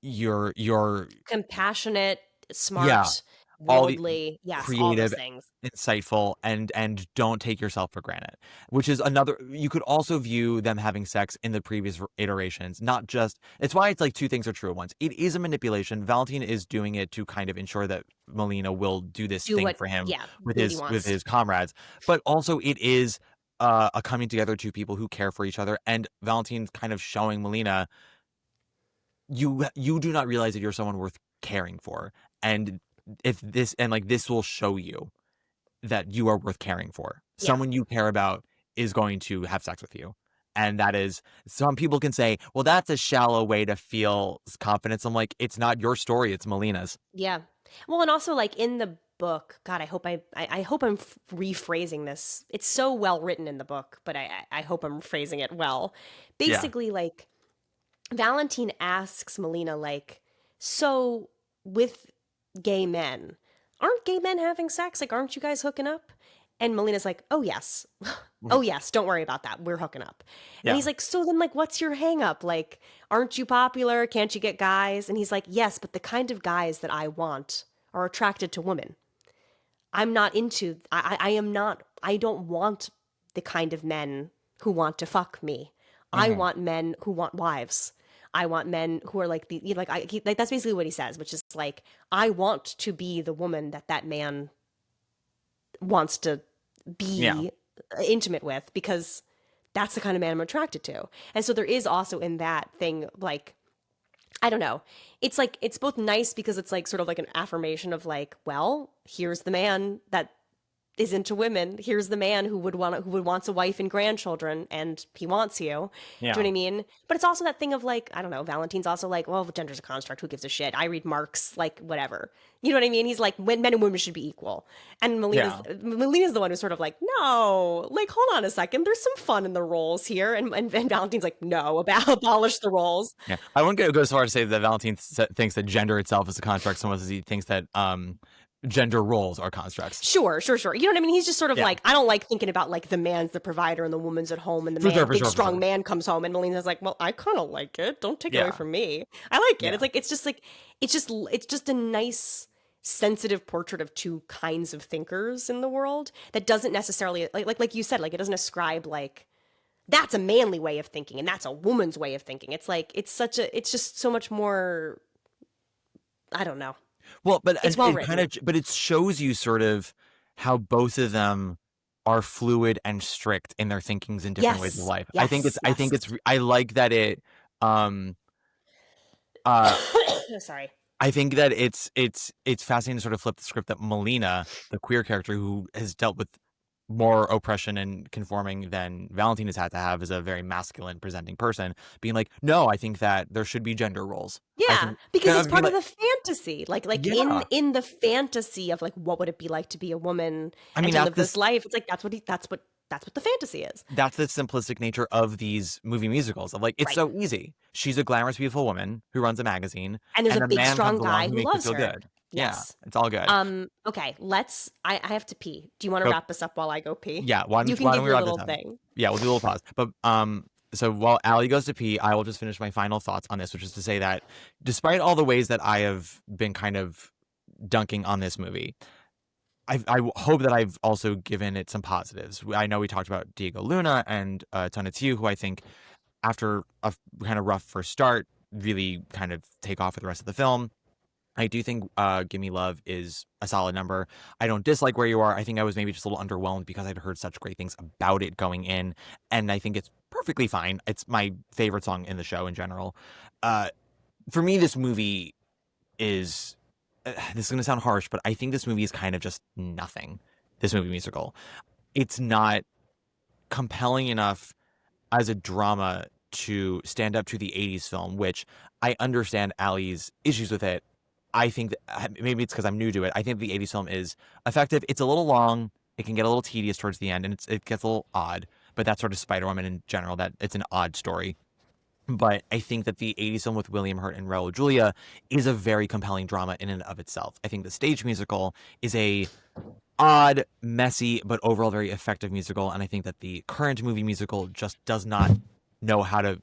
you're Compassionate, yeah, smart, all the worldly. Yes, all those creative, things. insightful, and don't take yourself for granted. Which is another. You could also view them having sex in the previous iterations, not just. It's why it's like two things are true at once. It is a manipulation. Valentin is doing it to kind of ensure that Molina will do this Do thing what, for him yeah, with do what he with wants. his comrades, but also it is a coming together to people who care for each other, and Valentin's kind of showing Molina, you do not realize that you're someone worth caring for, and if this and like this will show you that you are worth caring for. Yeah. Someone you care about is going to have sex with you. And that is, some people can say, well, that's a shallow way to feel confidence. I'm like, it's not your story, it's Molina's. Yeah. Well, and also like in the book, God, I hope I hope I'm rephrasing this. It's so well written in the book, but I hope I'm phrasing it well. Yeah. Basically, like Valentin asks Molina, like, so with gay men, aren't gay men having sex? Like, aren't you guys hooking up? And Molina's like, oh yes. Oh yes, don't worry about that. We're hooking up. And Yeah. he's like, so then like what's your hang up? Like, aren't you popular? Can't you get guys? And he's like, yes, but the kind of guys that I want are attracted to women. I'm not into I am not I don't want the kind of men who want to fuck me. I Mhm. want men who want wives. I want men who are like like that's basically what he says, which is like I want to be the woman that that man wants to Yeah. be intimate with, because that's the kind of man I'm attracted to. And so there is also in that thing like I don't know. It's like it's both nice because it's like sort of like an affirmation of like, well, here's the man that is into women. Here's the man who would wants a wife and grandchildren, and he wants you. Do you know Yeah. what I mean? But it's also that thing of like, I don't know, Valentin's also like, well, gender's a construct, who gives a shit? I read Marx, like whatever. You know what I mean? He's like, men and women should be equal. And Melina's the one who's sort of like, no, like hold on a second, there's some fun in the roles here. And Valentin's like, no, abolish the roles. Yeah. I wouldn't go as far as to say that Valentin thinks that gender itself is a construct so much as he thinks that gender roles are constructs. Sure. You know what I mean? He's just sort of Yeah. like, I don't like thinking about like the man's the provider and the woman's at home and the For man, sure, for big sure, for strong sure. man comes home and Melina's like, well, I kind of like it. Don't take it Yeah. away from me. I like it. Yeah. It's like, it's just a nice, sensitive portrait of two kinds of thinkers in the world that doesn't necessarily like you said, like it doesn't ascribe like that's a manly way of thinking and that's a woman's way of thinking. It's like it's just so much more. I don't know. Well, but It's well written. it shows you sort of how both of them are fluid and strict in their thinkings in different ways of Yes. life. Yes. Yes. I like that it um uh Sorry. I think that it's fascinating to sort of flip the script that Molina, the queer character who has dealt with more oppression and conforming than Valentin has had to have as a very masculine presenting person, being like, no, I think that there should be gender roles. I Yeah, think because it's being part of like, the fantasy. Like yeah. in the fantasy of like what would it be like to be a woman I and mean, to live this life? It's like that's what the fantasy is. that's the simplistic nature of these movie musicals. Of like, it's Right. so easy. She's a glamorous, beautiful woman who runs a magazine, And there's and a a big man strong comes guy along who who makes her loves feel her. good. Yeah, Yes. it's all good. Okay, I have to pee. Do you want to Go, wrap this up while I go pee? yeah, You can why give don't we your wrap this little up? thing. Yeah, we'll do a little pause. But so while Allie goes to pee, I will just finish my final thoughts on this, which is to say that despite all the ways that I have been kind of dunking on this movie, hope that I've also given it some positives. I know we talked about Diego Luna and Tonatiuh, who I think after a kind of rough first start, really kind of take off for the rest of the film. I do think Gimme Love is a solid number. I don't dislike Where You Are. I think I was maybe just a little underwhelmed because I'd heard such great things about it going in, and I think it's perfectly fine. It's my favorite song in the show in general. For me, this movie is, this is going to sound harsh, but I think this movie is kind of just nothing. This movie musical. It's not compelling enough as a drama to stand up to the 80s film, which I understand Allie's issues with it. I think that maybe it's because I'm new to it. I think the 80s film is effective. It's a little long. It can get a little tedious towards the end, and it gets a little odd. But that's sort of Spiderwoman in general, that it's an odd story. But I think that the 80s film with William Hurt and Raul Julia is a very compelling drama in and of itself. I think the stage musical is a odd, messy, but overall very effective musical. And I think that the current movie musical just does not know how to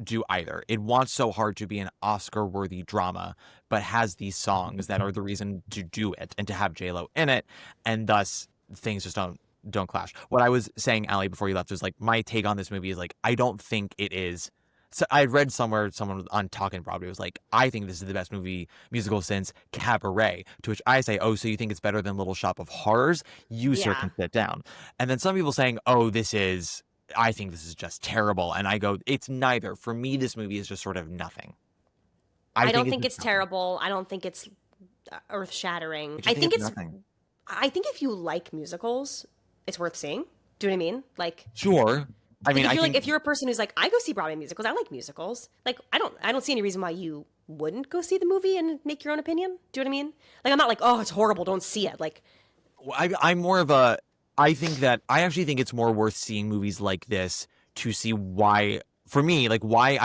do either. It wants so hard to be an Oscar-worthy drama, but has these songs that are the reason to do it and to have J-Lo in it, and thus things just don't clash. What I was saying, Allie, before you left, was like my take on this movie is like I don't think it is. So I read somewhere someone on Talking Broadway was like, I think this is the best musical since Cabaret. To which I say, oh, so you think it's better than Little Shop of Horrors? You sir can sit down. And then some people saying, oh, I think this is just terrible. And I go, it's neither. For me, this movie is just sort of nothing. I don't think it's terrible. I don't think it's earth shattering. I think it's nothing. I think if you like musicals, it's worth seeing. Do you know what I mean? Like, sure. I mean, if you're a person who's like, I go see Broadway musicals, I like musicals. Like, I don't see any reason why you wouldn't go see the movie and make your own opinion. Do you know what I mean? Like, I'm not like, oh, it's horrible, don't see it. Like, I'm more of a. I actually think it's more worth seeing movies like this to see why. For me, like why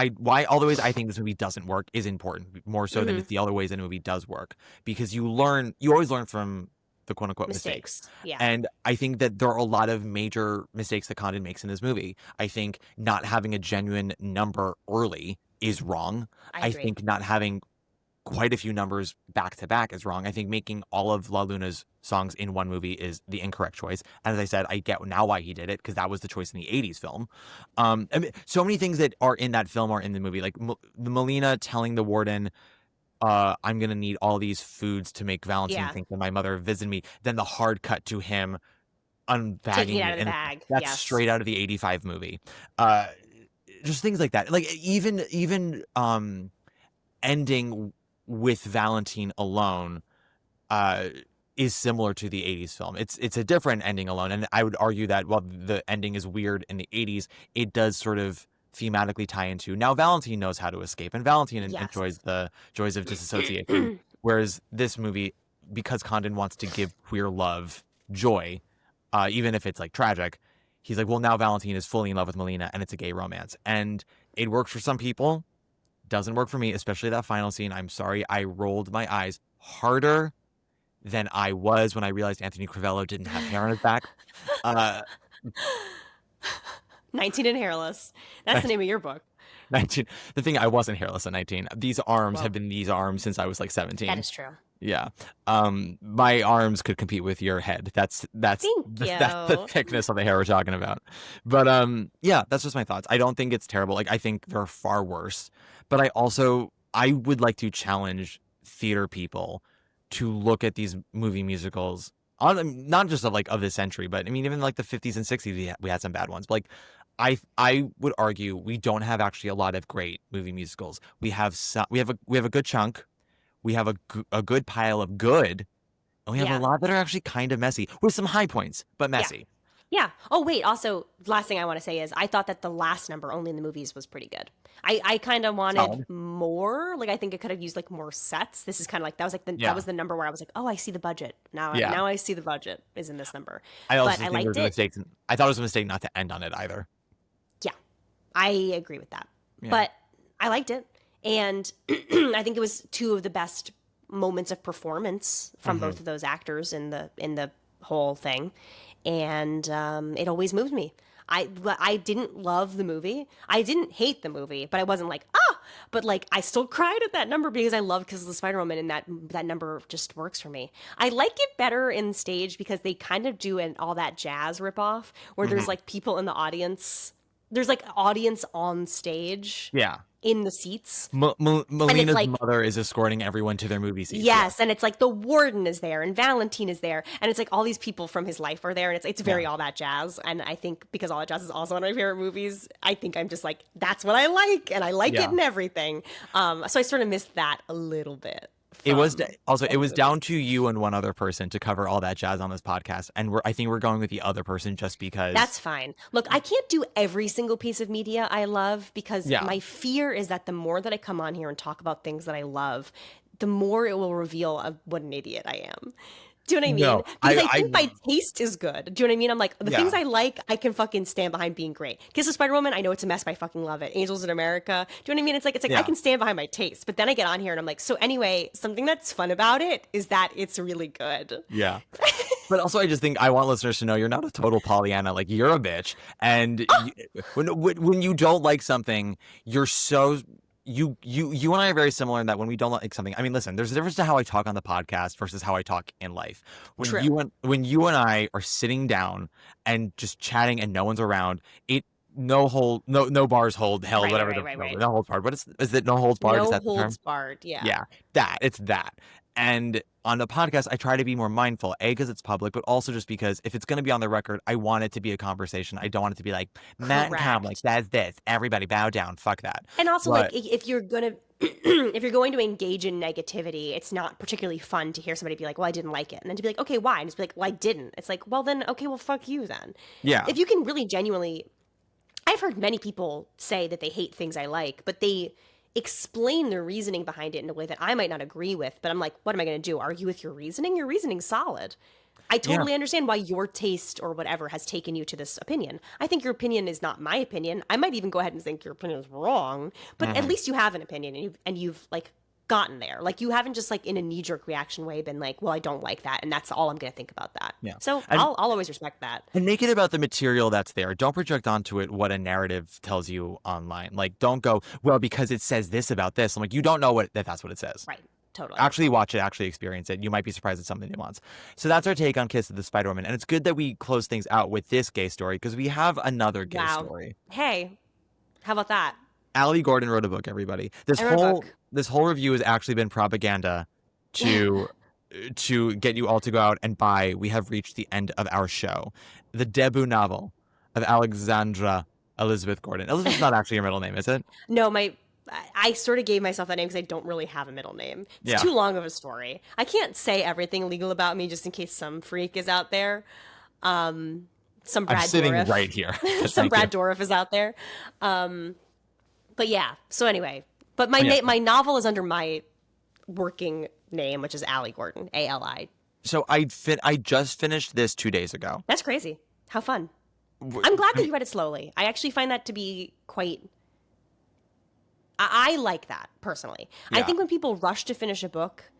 all the ways I think this movie doesn't work is important more so than it's the other ways that the movie does work, because you always learn from the quote unquote mistakes. Yeah. And I think that there are a lot of major mistakes that Condon makes in this movie. I think not having a genuine number early is wrong. I think not having quite a few numbers back to back is wrong. I think making all of La Luna's songs in one movie is the incorrect choice. And as I said, I get now why he did it, because that was the choice in the 80s film. I mean, so many things that are in that film are in the movie, like the Molina telling the warden, I'm going to need all these foods to make Valentin think that my mother visited me. Then the hard cut to him unbagging taking it out of the bag. That's straight out of the 85 movie. Just things like that. Like even ending with Valentin alone is similar to the 80s film. It's a different ending alone. And I would argue that while the ending is weird in the 80s, it does sort of thematically tie into now Valentin knows how to escape, and Valentin enjoys the joys of disassociation. Whereas this movie, because Condon wants to give queer love joy, even if it's like tragic, he's like, well, now Valentin is fully in love with Molina and it's a gay romance. And it works for some people, doesn't work for me, especially that final scene. I'm sorry, I rolled my eyes harder than I was when I realized Anthony Crivello didn't have hair on his back. 19 and hairless. That's the name of your book. 19. The thing, I wasn't hairless at 19. These arms have been these arms since I was like 17. That is true. Yeah. My arms could compete with your head. That's the thickness of the hair we're talking about. But yeah, that's just my thoughts. I don't think it's terrible. Like, I think there are far worse. But I would like to challenge theater people to look at these movie musicals on not just of this century, but I mean even like the 50s and 60s we had some bad ones. But like I would argue we don't have actually a lot of great movie musicals. We have a good chunk. We have a good pile of good, and we have a lot that are actually kind of messy with some high points, but messy. Yeah. Oh, wait. Also, last thing I want to say is I thought that the last number only in the movies was pretty good. I kind of wanted more. Like, I think it could have used like more sets. This is kind of like, that was the number where I was like, oh, I see the budget. Now I see the budget is in this number. I liked it. I thought it was a mistake not to end on it either. Yeah, I agree with that. Yeah. But I liked it. And I think it was two of the best moments of performance from both of those actors in the whole thing. And it always moved me. I didn't love the movie. I didn't hate the movie, but I wasn't like, but like I still cried at that number because I love Kiss of the Spiderwoman, and that number just works for me. I like it better in stage because they kind of do all that jazz ripoff where there's like people in the audience. There's like audience on stage. Yeah. In the seats. Molina's mother is escorting everyone to their movie seats. Yes, and it's like the warden is there and Valentin is there, and it's like all these people from his life are there, and it's very All That Jazz. And I think because All That Jazz is also one of my favorite movies, I think I'm just like, that's what I like, and I like it and everything. So I sort of missed that a little bit. It was down to you and one other person to cover All That Jazz on this podcast, and I think we're going with the other person just because. That's fine. Look, I can't do every single piece of media I love because my fear is that the more that I come on here and talk about things that I love, the more it will reveal what an idiot I am. Do you know what I mean? No, because I think my taste is good. Do you know what I mean? I'm like, the things I like, I can fucking stand behind being great. Kiss of Spiderwoman, I know it's a mess, but I fucking love it. Angels in America. Do you know what I mean? It's like I can stand behind my taste. But then I get on here and I'm like, so anyway, something that's fun about it is that it's really good. Yeah. But also, I just think I want listeners to know you're not a total Pollyanna. Like, you're a bitch, and when you don't like something, you're so you and I are very similar in that when we don't like something. I mean, listen, there's a difference to how I talk on the podcast versus how I talk in life. True. When you and I are sitting down and just chatting and no one's around, no bars held, Right, whatever right. no holds barred. What is it? No holds barred? Is No that the term? holds barred. Yeah. Yeah, it's that. And on the podcast, I try to be more mindful, because it's public, but also just because if it's going to be on the record, I want it to be a conversation. I don't want it to be like, Matt and Cam, like, says this, everybody bow down, fuck that. And also, But- like, if you're gonna if you're going to engage in negativity, it's not particularly fun to hear somebody be like, "Well, I didn't like it," and then to be like, "Okay, why?" And just be like, "Well, I didn't." It's like, well, then, okay, well, fuck you then. Yeah. If you can really genuinely, I've heard many people say that they hate things I like, but they explain their reasoning behind it in a way that I might not agree with. But I'm like, what am I going to do? Argue with your reasoning? Your reasoning's solid. I totally understand why your taste or whatever has taken you to this opinion. I think your opinion is not my opinion. I might even go ahead and think your opinion is wrong, but at least you have an opinion and you've like gotten there. Like, you haven't just like in a knee-jerk reaction way been like, well, I don't like that, and that's all I'm going to think about that. Yeah. So I'll always respect that. And make it about the material that's there. Don't project onto it what a narrative tells you online. Like, don't go, well, because it says this about this. I'm like, you don't know that's what it says. Right. Totally. Actually watch it, actually experience it. You might be surprised at some of the nuance. So that's our take on Kiss of the Spiderwoman. And it's good that we close things out with this gay story, because we have another gay story. Hey, how about that? Allie Gordon wrote a book, everybody. This whole review has actually been propaganda to get you all to go out and buy. We have reached the end of our show. The debut novel of Alexandra Elizabeth Gordon. Elizabeth's not actually your middle name, is it? No, I sort of gave myself that name because I don't really have a middle name. It's too long of a story. I can't say everything legal about me just in case some freak is out there. Some Brad I'm sitting Dourif. right here. Some Brad Dourif is out there. But yeah. So anyway, but my novel is under my working name, which is Allie Gordon, ALI. So I just finished this 2 days ago. That's crazy. How fun. I'm glad that you read it slowly. I actually find that to be quite... I like that, personally. Yeah. I think when people rush to finish a book,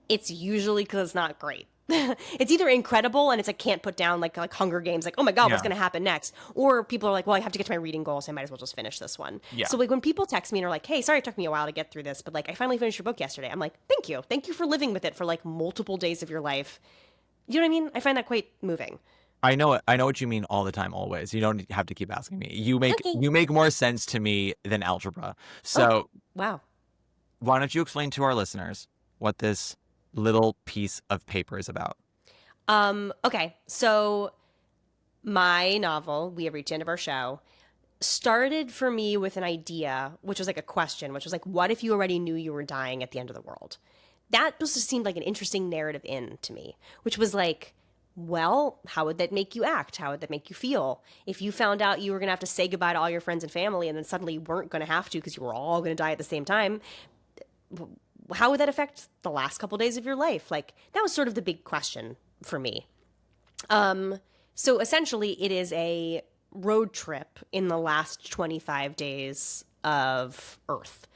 it's usually because it's not great. It's either incredible and it's like can't put down like Hunger Games, like, oh my God, what's going to happen next? Or people are like, well, I have to get to my reading goal, so I might as well just finish this one. Yeah. So like when people text me and are like, hey, sorry it took me a while to get through this, but like I finally finished your book yesterday. I'm like, thank you. Thank you for living with it for like multiple days of your life. You know what I mean? I find that quite moving. I know it. I know what you mean all the time, always. You don't have to keep asking me. You make more sense to me than algebra. So wow. Why don't you explain to our listeners what this little piece of paper is about? Okay. So my novel, We Have Reached the End of Our Show, started for me with an idea, which was like a question, which was like, what if you already knew you were dying at the end of the world? That just seemed like an interesting narrative to me, which was like, well, how would that make you act? How would that make you feel? If you found out you were going to have to say goodbye to all your friends and family and then suddenly you weren't going to have to because you were all going to die at the same time, how would that affect the last couple days of your life? Like, that was sort of the big question for me. So essentially it is a road trip in the last 25 days of Earth.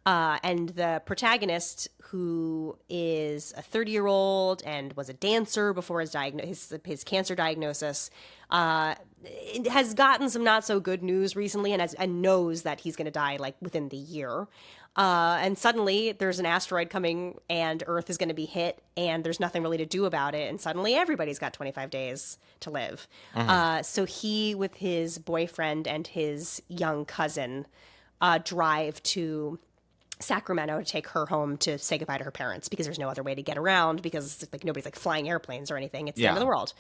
And the protagonist, who is a 30-year-old and was a dancer before his cancer diagnosis, has gotten some not so good news recently and knows that he's going to die like within the year. And suddenly there's an asteroid coming and Earth is going to be hit and there's nothing really to do about it. And suddenly everybody's got 25 days to live. So he, with his boyfriend and his young cousin, drive to Sacramento to take her home to say goodbye to her parents because there's no other way to get around because like nobody's like flying airplanes or anything. It's the end of the world.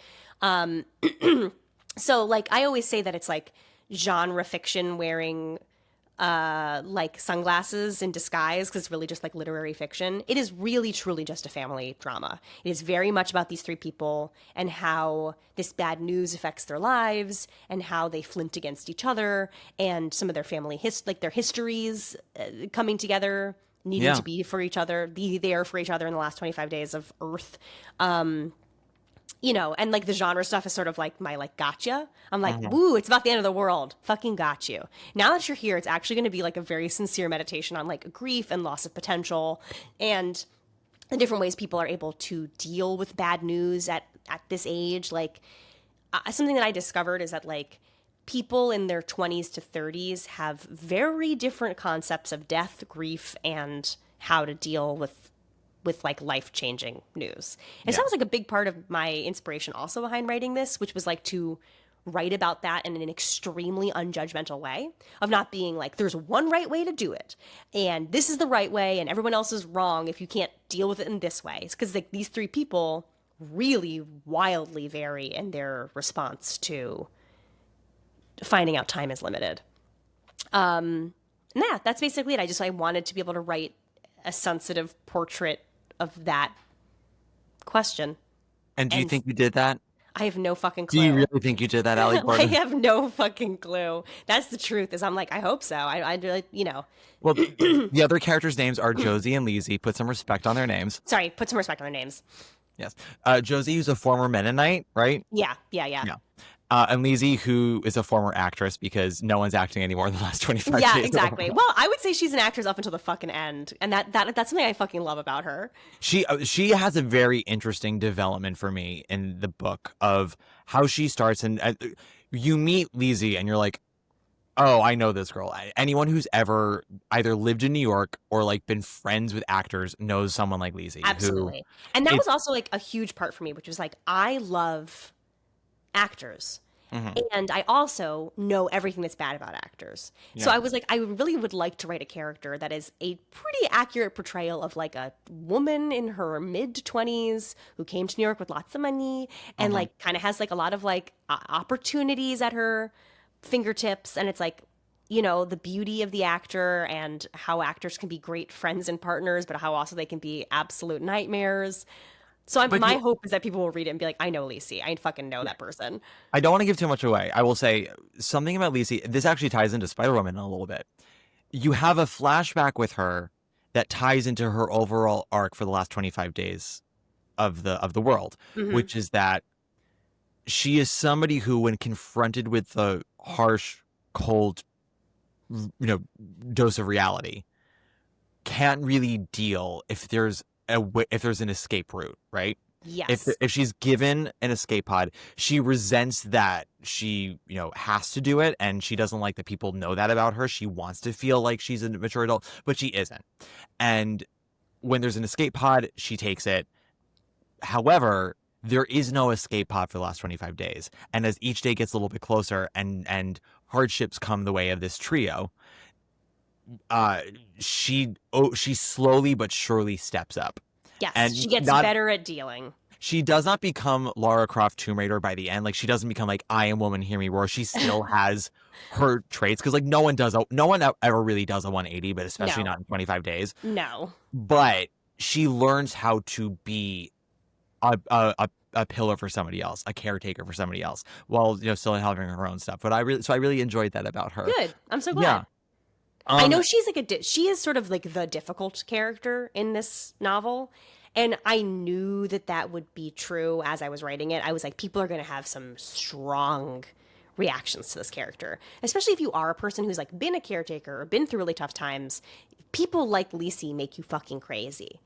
So like I always say that it's like genre fiction wearing like sunglasses in disguise because it's really just like literary fiction. It is really truly just a family drama. It is very much about these three people and how this bad news affects their lives and how they flint against each other and some of their family their histories coming together, needing to be for each other, be there for each other in the last 25 days of Earth. You know, and like the genre stuff is sort of like my like gotcha. I'm like, woo, it's about the end of the world. Fucking got you. Now that you're here, it's actually going to be like a very sincere meditation on like grief and loss of potential and the different ways people are able to deal with bad news at at this age, like something that I discovered is that like people in their 20s to 30s have very different concepts of death, grief, and how to deal with like life-changing news. And so that was like a big part of my inspiration also behind writing this, which was like to write about that in an extremely unjudgmental way, of not being like there's one right way to do it and this is the right way and everyone else is wrong if you can't deal with it in this way. It's because like these three people really wildly vary in their response to finding out time is limited. Yeah, that's basically it. I wanted to be able to write a sensitive portrait of that question. And do you think you did that? I have no fucking clue. Do you really think you did that, Allie I Gordon? have no fucking clue. That's the truth. Is I'm like, I hope so. I really, you know. Well, the other characters' names are Josie and Lizzie. Put some respect on their names. Sorry, put some respect on their names. Yes. Josie, who's a former Mennonite, right? Yeah. And Lizzie, who is a former actress because no one's acting anymore in the last 25 Yeah, days. exactly. Well, I would say she's an actress up until the fucking end, and that's something I fucking love about her. She has a very interesting development for me in the book of how she starts, and you meet Lizzie and you're like, oh, I know this girl. Anyone who's ever either lived in New York or like been friends with actors knows someone like Lizzie. Absolutely. And that was also like a huge part for me, which was like, I love actors. Mm-hmm. And I also know everything that's bad about actors. Yeah. So I was like, I really would like to write a character that is a pretty accurate portrayal of like a woman in her mid-20s who came to New York with lots of money and like kind of has like a lot of like opportunities at her fingertips. And it's like, you know, the beauty of the actor and how actors can be great friends and partners, but how also they can be absolute nightmares. So my hope is that people will read it and be like, I know Lizzie. I fucking know that person. I don't want to give too much away. I will say something about Lizzie. This actually ties into Spiderwoman a little bit. You have a flashback with her that ties into her overall arc for the last 25 days of the world, which is that she is somebody who, when confronted with the harsh, cold, dose of reality, can't really deal if there's an escape route, right? Yes. If she's given an escape pod, she resents that she, has to do it, and she doesn't like that people know that about her. She wants to feel like she's a mature adult, but she isn't. And when there's an escape pod, she takes it. However, there is no escape pod for the last 25 days. And as each day gets a little bit closer and hardships come the way of this trio, she slowly but surely steps up. Yes, and she gets better at dealing. She does not become Lara Croft Tomb Raider by the end. Like, she doesn't become like, I am woman, hear me roar. She still has her traits, because like no one ever really does a 180, but especially not in 25 days. No. But she learns how to be a pillar for somebody else, a caretaker for somebody else, while still having her own stuff. But I really enjoyed that about her. Good. I'm so glad. Yeah. I know she's like she is sort of like the difficult character in this novel, and I knew that would be true as I was writing it. I was like, people are going to have some strong reactions to this character, especially if you are a person who's like been a caretaker or been through really tough times. People like Lizzie make you fucking crazy.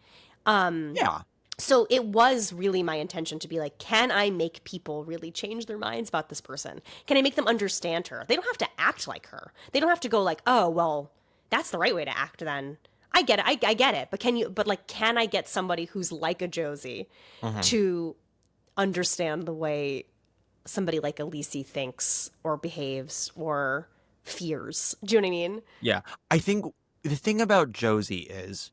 Yeah. So it was really my intention to be like, can I make people really change their minds about this person? Can I make them understand her? They don't have to act like her. They don't have to go like, oh, well, that's the right way to act then. I get it. I get it. But can I get somebody who's like a Josie to understand the way somebody like Lizzie thinks or behaves or fears? Do you know what I mean? Yeah. I think the thing about Josie is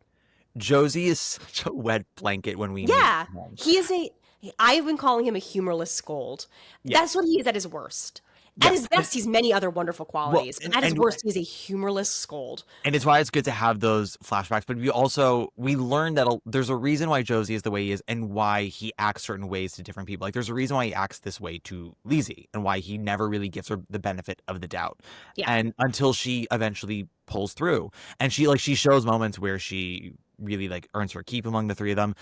such a wet blanket when we meet him. He is I've been calling him a humorless scold. Yeah. That's what he is at his worst. At his best, he's many other wonderful qualities. Well, at his worst, he's a humorless scold. And it's why it's good to have those flashbacks. But we learned that there's a reason why Josie is the way he is and why he acts certain ways to different people. Like, there's a reason why he acts this way to Lizzie and why he never really gives her the benefit of the doubt. Yeah. And until she eventually pulls through. And she shows moments where she really like earns her keep among the three of them.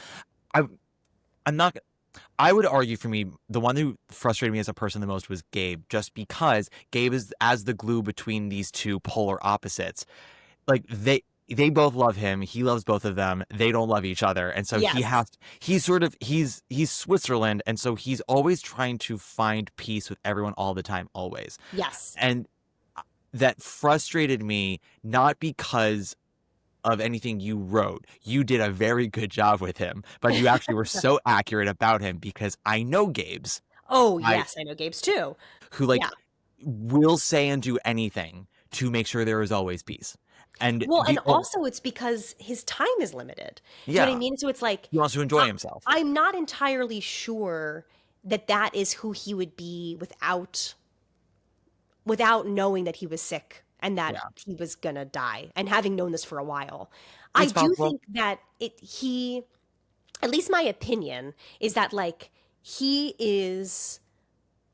I would argue, for me, the one who frustrated me as a person the most was Gabe, just because Gabe is as the glue between these two polar opposites. Like, they both love him. He loves both of them. They don't love each other. And so Yes. he's Switzerland. And so he's always trying to find peace with everyone all the time, always. Yes. And that frustrated me, not because of anything you wrote. You did a very good job with him, but you actually were so accurate about him because I know Gabe's. Oh, I yes, I know Gabe's too. who like Yeah. will say and do anything to make sure there is always peace. And Well, and also it's because his time is limited. Do you know what I yeah, mean? So it's like he wants to enjoy himself. I'm not entirely sure that that is who he would be without knowing that he was sick and that Yeah, he was gonna die, and having known this for a while. I it's do possible. think that at least my opinion is that like he is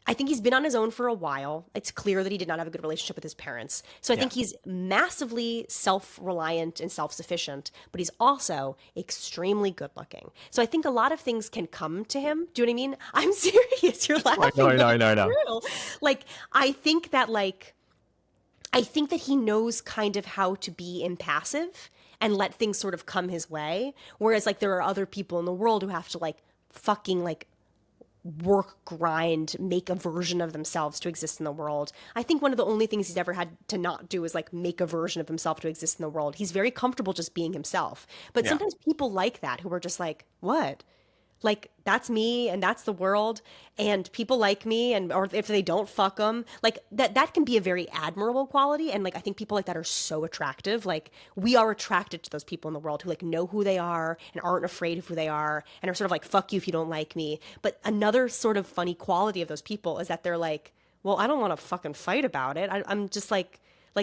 I think he's been on his own for a while. It's clear that he did not have a good relationship with his parents. So I Yeah. think he's massively self-reliant and self-sufficient, but he's also extremely good-looking. So I think a lot of things can come to him. Do you know what I mean? I'm serious. You're laughing. I But know. it's true. Like I think that he knows kind of how to be impassive and let things sort of come his way. Whereas like there are other people in the world who have to like fucking like work, grind, make a version of themselves to exist in the world. I think one of the only things he's ever had to not do is like make a version of himself to exist in the world. He's very comfortable just being himself. But Yeah. sometimes people like that who are just like, what? Like that's me and that's the world and people like me, and or if they don't, fuck them. Like that can be a very admirable quality, and like I think people like that are so attractive. Like we are attracted to those people in the world who like know who they are and aren't afraid of who they are and are sort of like fuck you if you don't like me. But another sort of funny quality of those people is that they're like, well, I don't want to fucking fight about it. I'm just like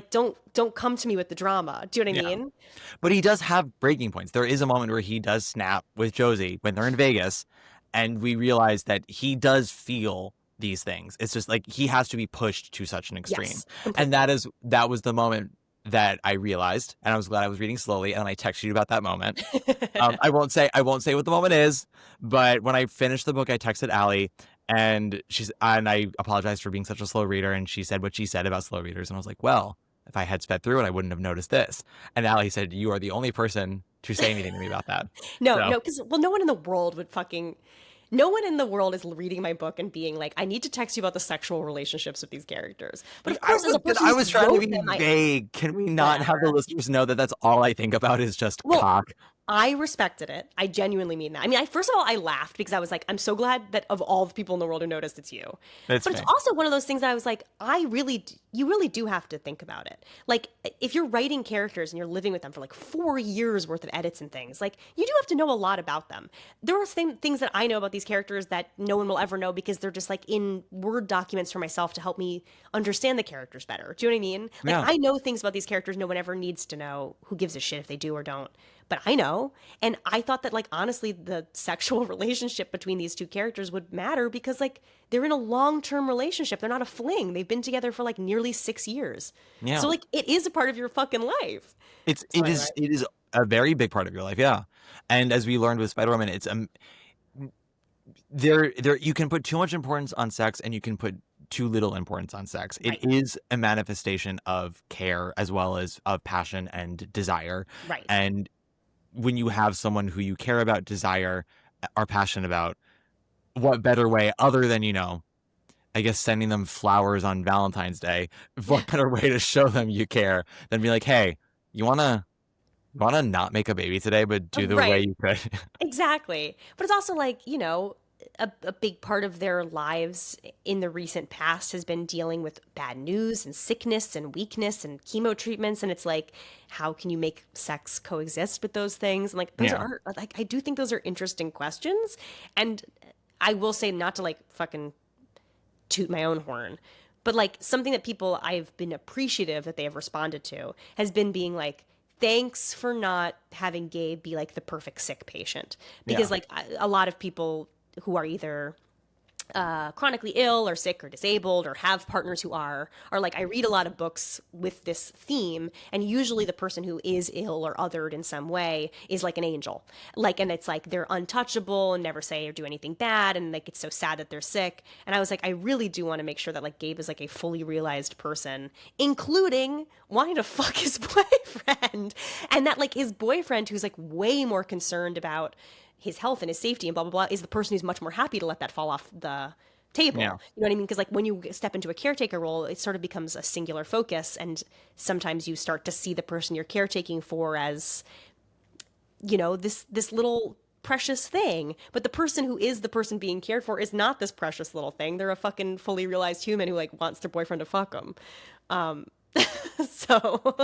don't come to me with the drama. Do you know what I Yeah. mean? But he does have breaking points. There is a moment where he does snap with Josie when they're in Vegas, and we realize that he does feel these things. It's just like he has to be pushed to such an extreme. Yes, And completely. that was the moment that I realized, and I was glad I was reading slowly, and I texted you about that moment. I won't say what the moment is, but when I finished the book, I texted Allie, and I apologized for being such a slow reader, and she said what she said about slow readers, and I was like, well, if I had sped through it, I wouldn't have noticed this. And Allie said, you are the only person to say anything to me about that. No, So no, because well, no one in the world would fucking. No one in the world is reading my book and being like, "I need to text you about the sexual relationships with these characters." But of course, as a person I who was trying to wrote be them, vague. Can we not have the whatever. listeners know that that's all I think about is just Well, cock? I respected it. I genuinely mean that. I mean, first of all, I laughed because I was like, I'm so glad that of all the people in the world who noticed, it's you. It's But it's me. also one of those things that I was like, you really do have to think about it. Like, if you're writing characters and you're living with them for like 4 years worth of edits and things, like, you do have to know a lot about them. There are things that I know about these characters that no one will ever know because they're just like in Word documents for myself to help me understand the characters better. Do you know what I mean? Like, Yeah. I know things about these characters no one ever needs to know. Who gives a shit if they do or don't? But I know. And I thought that, like, honestly, the sexual relationship between these two characters would matter because, like, they're in a long term relationship. They're not a fling. They've been together for, like, nearly 6 years. Yeah. So, like, it is a part of your fucking life. So, anyway. It is a very big part of your life, yeah. And as we learned with Spider-Woman, it's there you can put too much importance on sex and you can put too little importance on sex. Right. It is a manifestation of care as well as of passion and desire. Right. And when you have someone who you care about, desire, are passionate about, what better way other than, I guess sending them flowers on Valentine's Day, what better way to show them you care than be like, hey, you wanna not make a baby today, but do the way Right. you could. Exactly. But it's also like, a big part of their lives in the recent past has been dealing with bad news and sickness and weakness and chemo treatments. And it's like, how can you make sex coexist with those things? And like, those Yeah. are, like, I do think those are interesting questions. And I will say, not to like fucking toot my own horn, but like something that people I've been appreciative that they have responded to has been being like, thanks for not having Gabe be like the perfect sick patient. Because Yeah. like a lot of people who are either chronically ill or sick or disabled or have partners who are like, I read a lot of books with this theme, and usually the person who is ill or othered in some way is like an angel, like, and it's like they're untouchable and never say or do anything bad, and like it's so sad that they're sick. And I was like, I really do want to make sure that like Gabe is like a fully realized person, including wanting to fuck his boyfriend, and that like his boyfriend, who's like way more concerned about his health and his safety and blah, blah, blah, is the person who's much more happy to let that fall off the table. Yeah. You know what I mean? Because like when you step into a caretaker role, it sort of becomes a singular focus. And sometimes you start to see the person you're caretaking for as, you know, this little precious thing. But the person who is the person being cared for is not this precious little thing. They're a fucking fully realized human who like wants their boyfriend to fuck them. So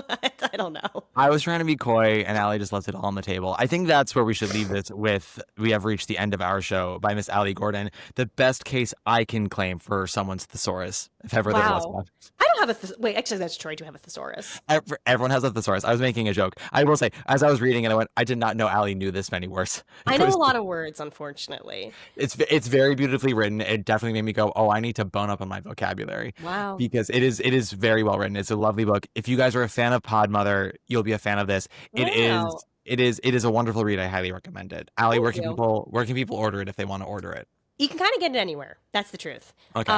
I don't know. I was trying to be coy, and Allie just left it all on the table. I think that's where we should leave this with. We have reached the end of our show by Miss Allie Gordon. The best case I can claim for someone's thesaurus, if ever there was one. I don't have a wait. Actually, that's true. I do have a thesaurus. Everyone has a thesaurus. I was making a joke. I will say, as I was reading it, I went, I did not know Allie knew this many words. I know a lot of words, unfortunately. It's very beautifully written. It definitely made me go, oh, I need to bone up on my vocabulary. Wow. Because it is very well written. It's a lovely book. If you guys are a fan of Podmother, you'll be a fan of this. Wow. It is a wonderful read. I highly recommend it. Allie, where can people order it if they want to order it? You can kind of get it anywhere. That's the truth. Okay.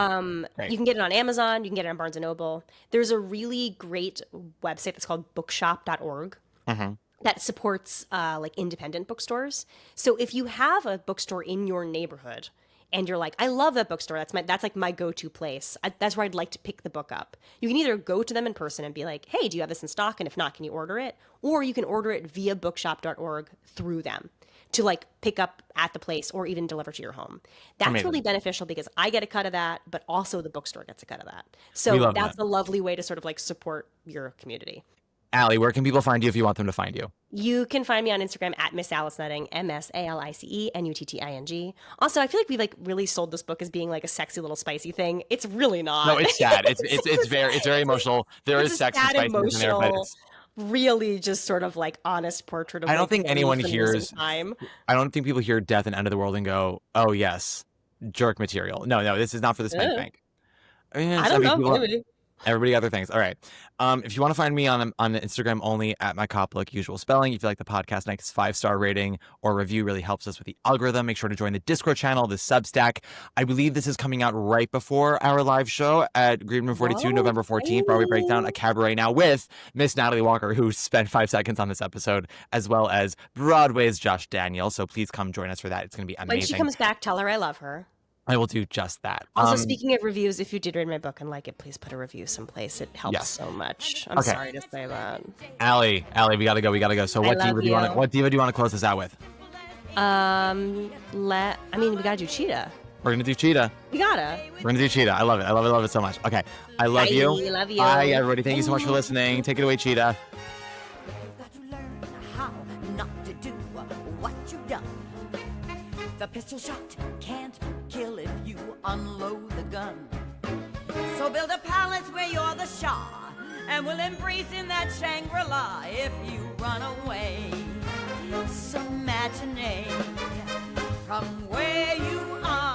Great. You can get it on Amazon. You can get it on Barnes & Noble. There's a really great website that's called bookshop.org that supports like independent bookstores. So if you have a bookstore in your neighborhood and you're like, I love that bookstore, that's like my go-to place, that's where I'd like to pick the book up, you can either go to them in person and be like, hey, do you have this in stock? And if not, can you order it? Or you can order it via bookshop.org through them to like pick up at the place or even deliver to your home. That's Amazing. Really beneficial because I get a cut of that, but also the bookstore gets a cut of that. So that's a lovely way to sort of like support your community. Allie, where can people find you if you want them to find you? You can find me on Instagram at Miss Alice Nutting, MSALICENUTTING. Also, I feel like we like really sold this book as being like a sexy little spicy thing. It's really not. No, it's sad. It's very emotional. There is sex and spiciness in there, but it's really just sort of like honest portrait of I don't think anyone hears time. I don't think people hear death and end of the world and go, oh yes, jerk material. No, this is not for the spank bank. I mean, I don't know. Maybe. Everybody got other things. All right. If you want to find me on Instagram only at my Coppola usual spelling, if you like the podcast, nice 5-star rating or review really helps us with the algorithm. Make sure to join the Discord channel, the Substack. I believe this is coming out right before our live show at Green Room 42, November 14th. Broadway Breakdown, a cabaret now with Miss Natalie Walker, who spent 5 seconds on this episode, as well as Broadway's Josh Daniel. So please come join us for that. It's going to be amazing. When she comes back, tell her I love her. I will do just that. Also, speaking of reviews, if you did read my book and like it, please put a review someplace. It helps so much. I'm sorry to say that. Allie, we gotta go. So what diva do you want to close this out with? We gotta do Chita. We're gonna do Chita. We gotta. We're gonna do Chita. I love it so much. Okay, I love you. Love you. Bye, everybody. Thank you so much for listening. Take it away, Chita. You've got to learn how not to do what you've done. The pistol shot can't kill if you unload the gun. So build a palace where you're the Shah, and we'll embrace in that Shangri-La if you run away. So matinee from where you are.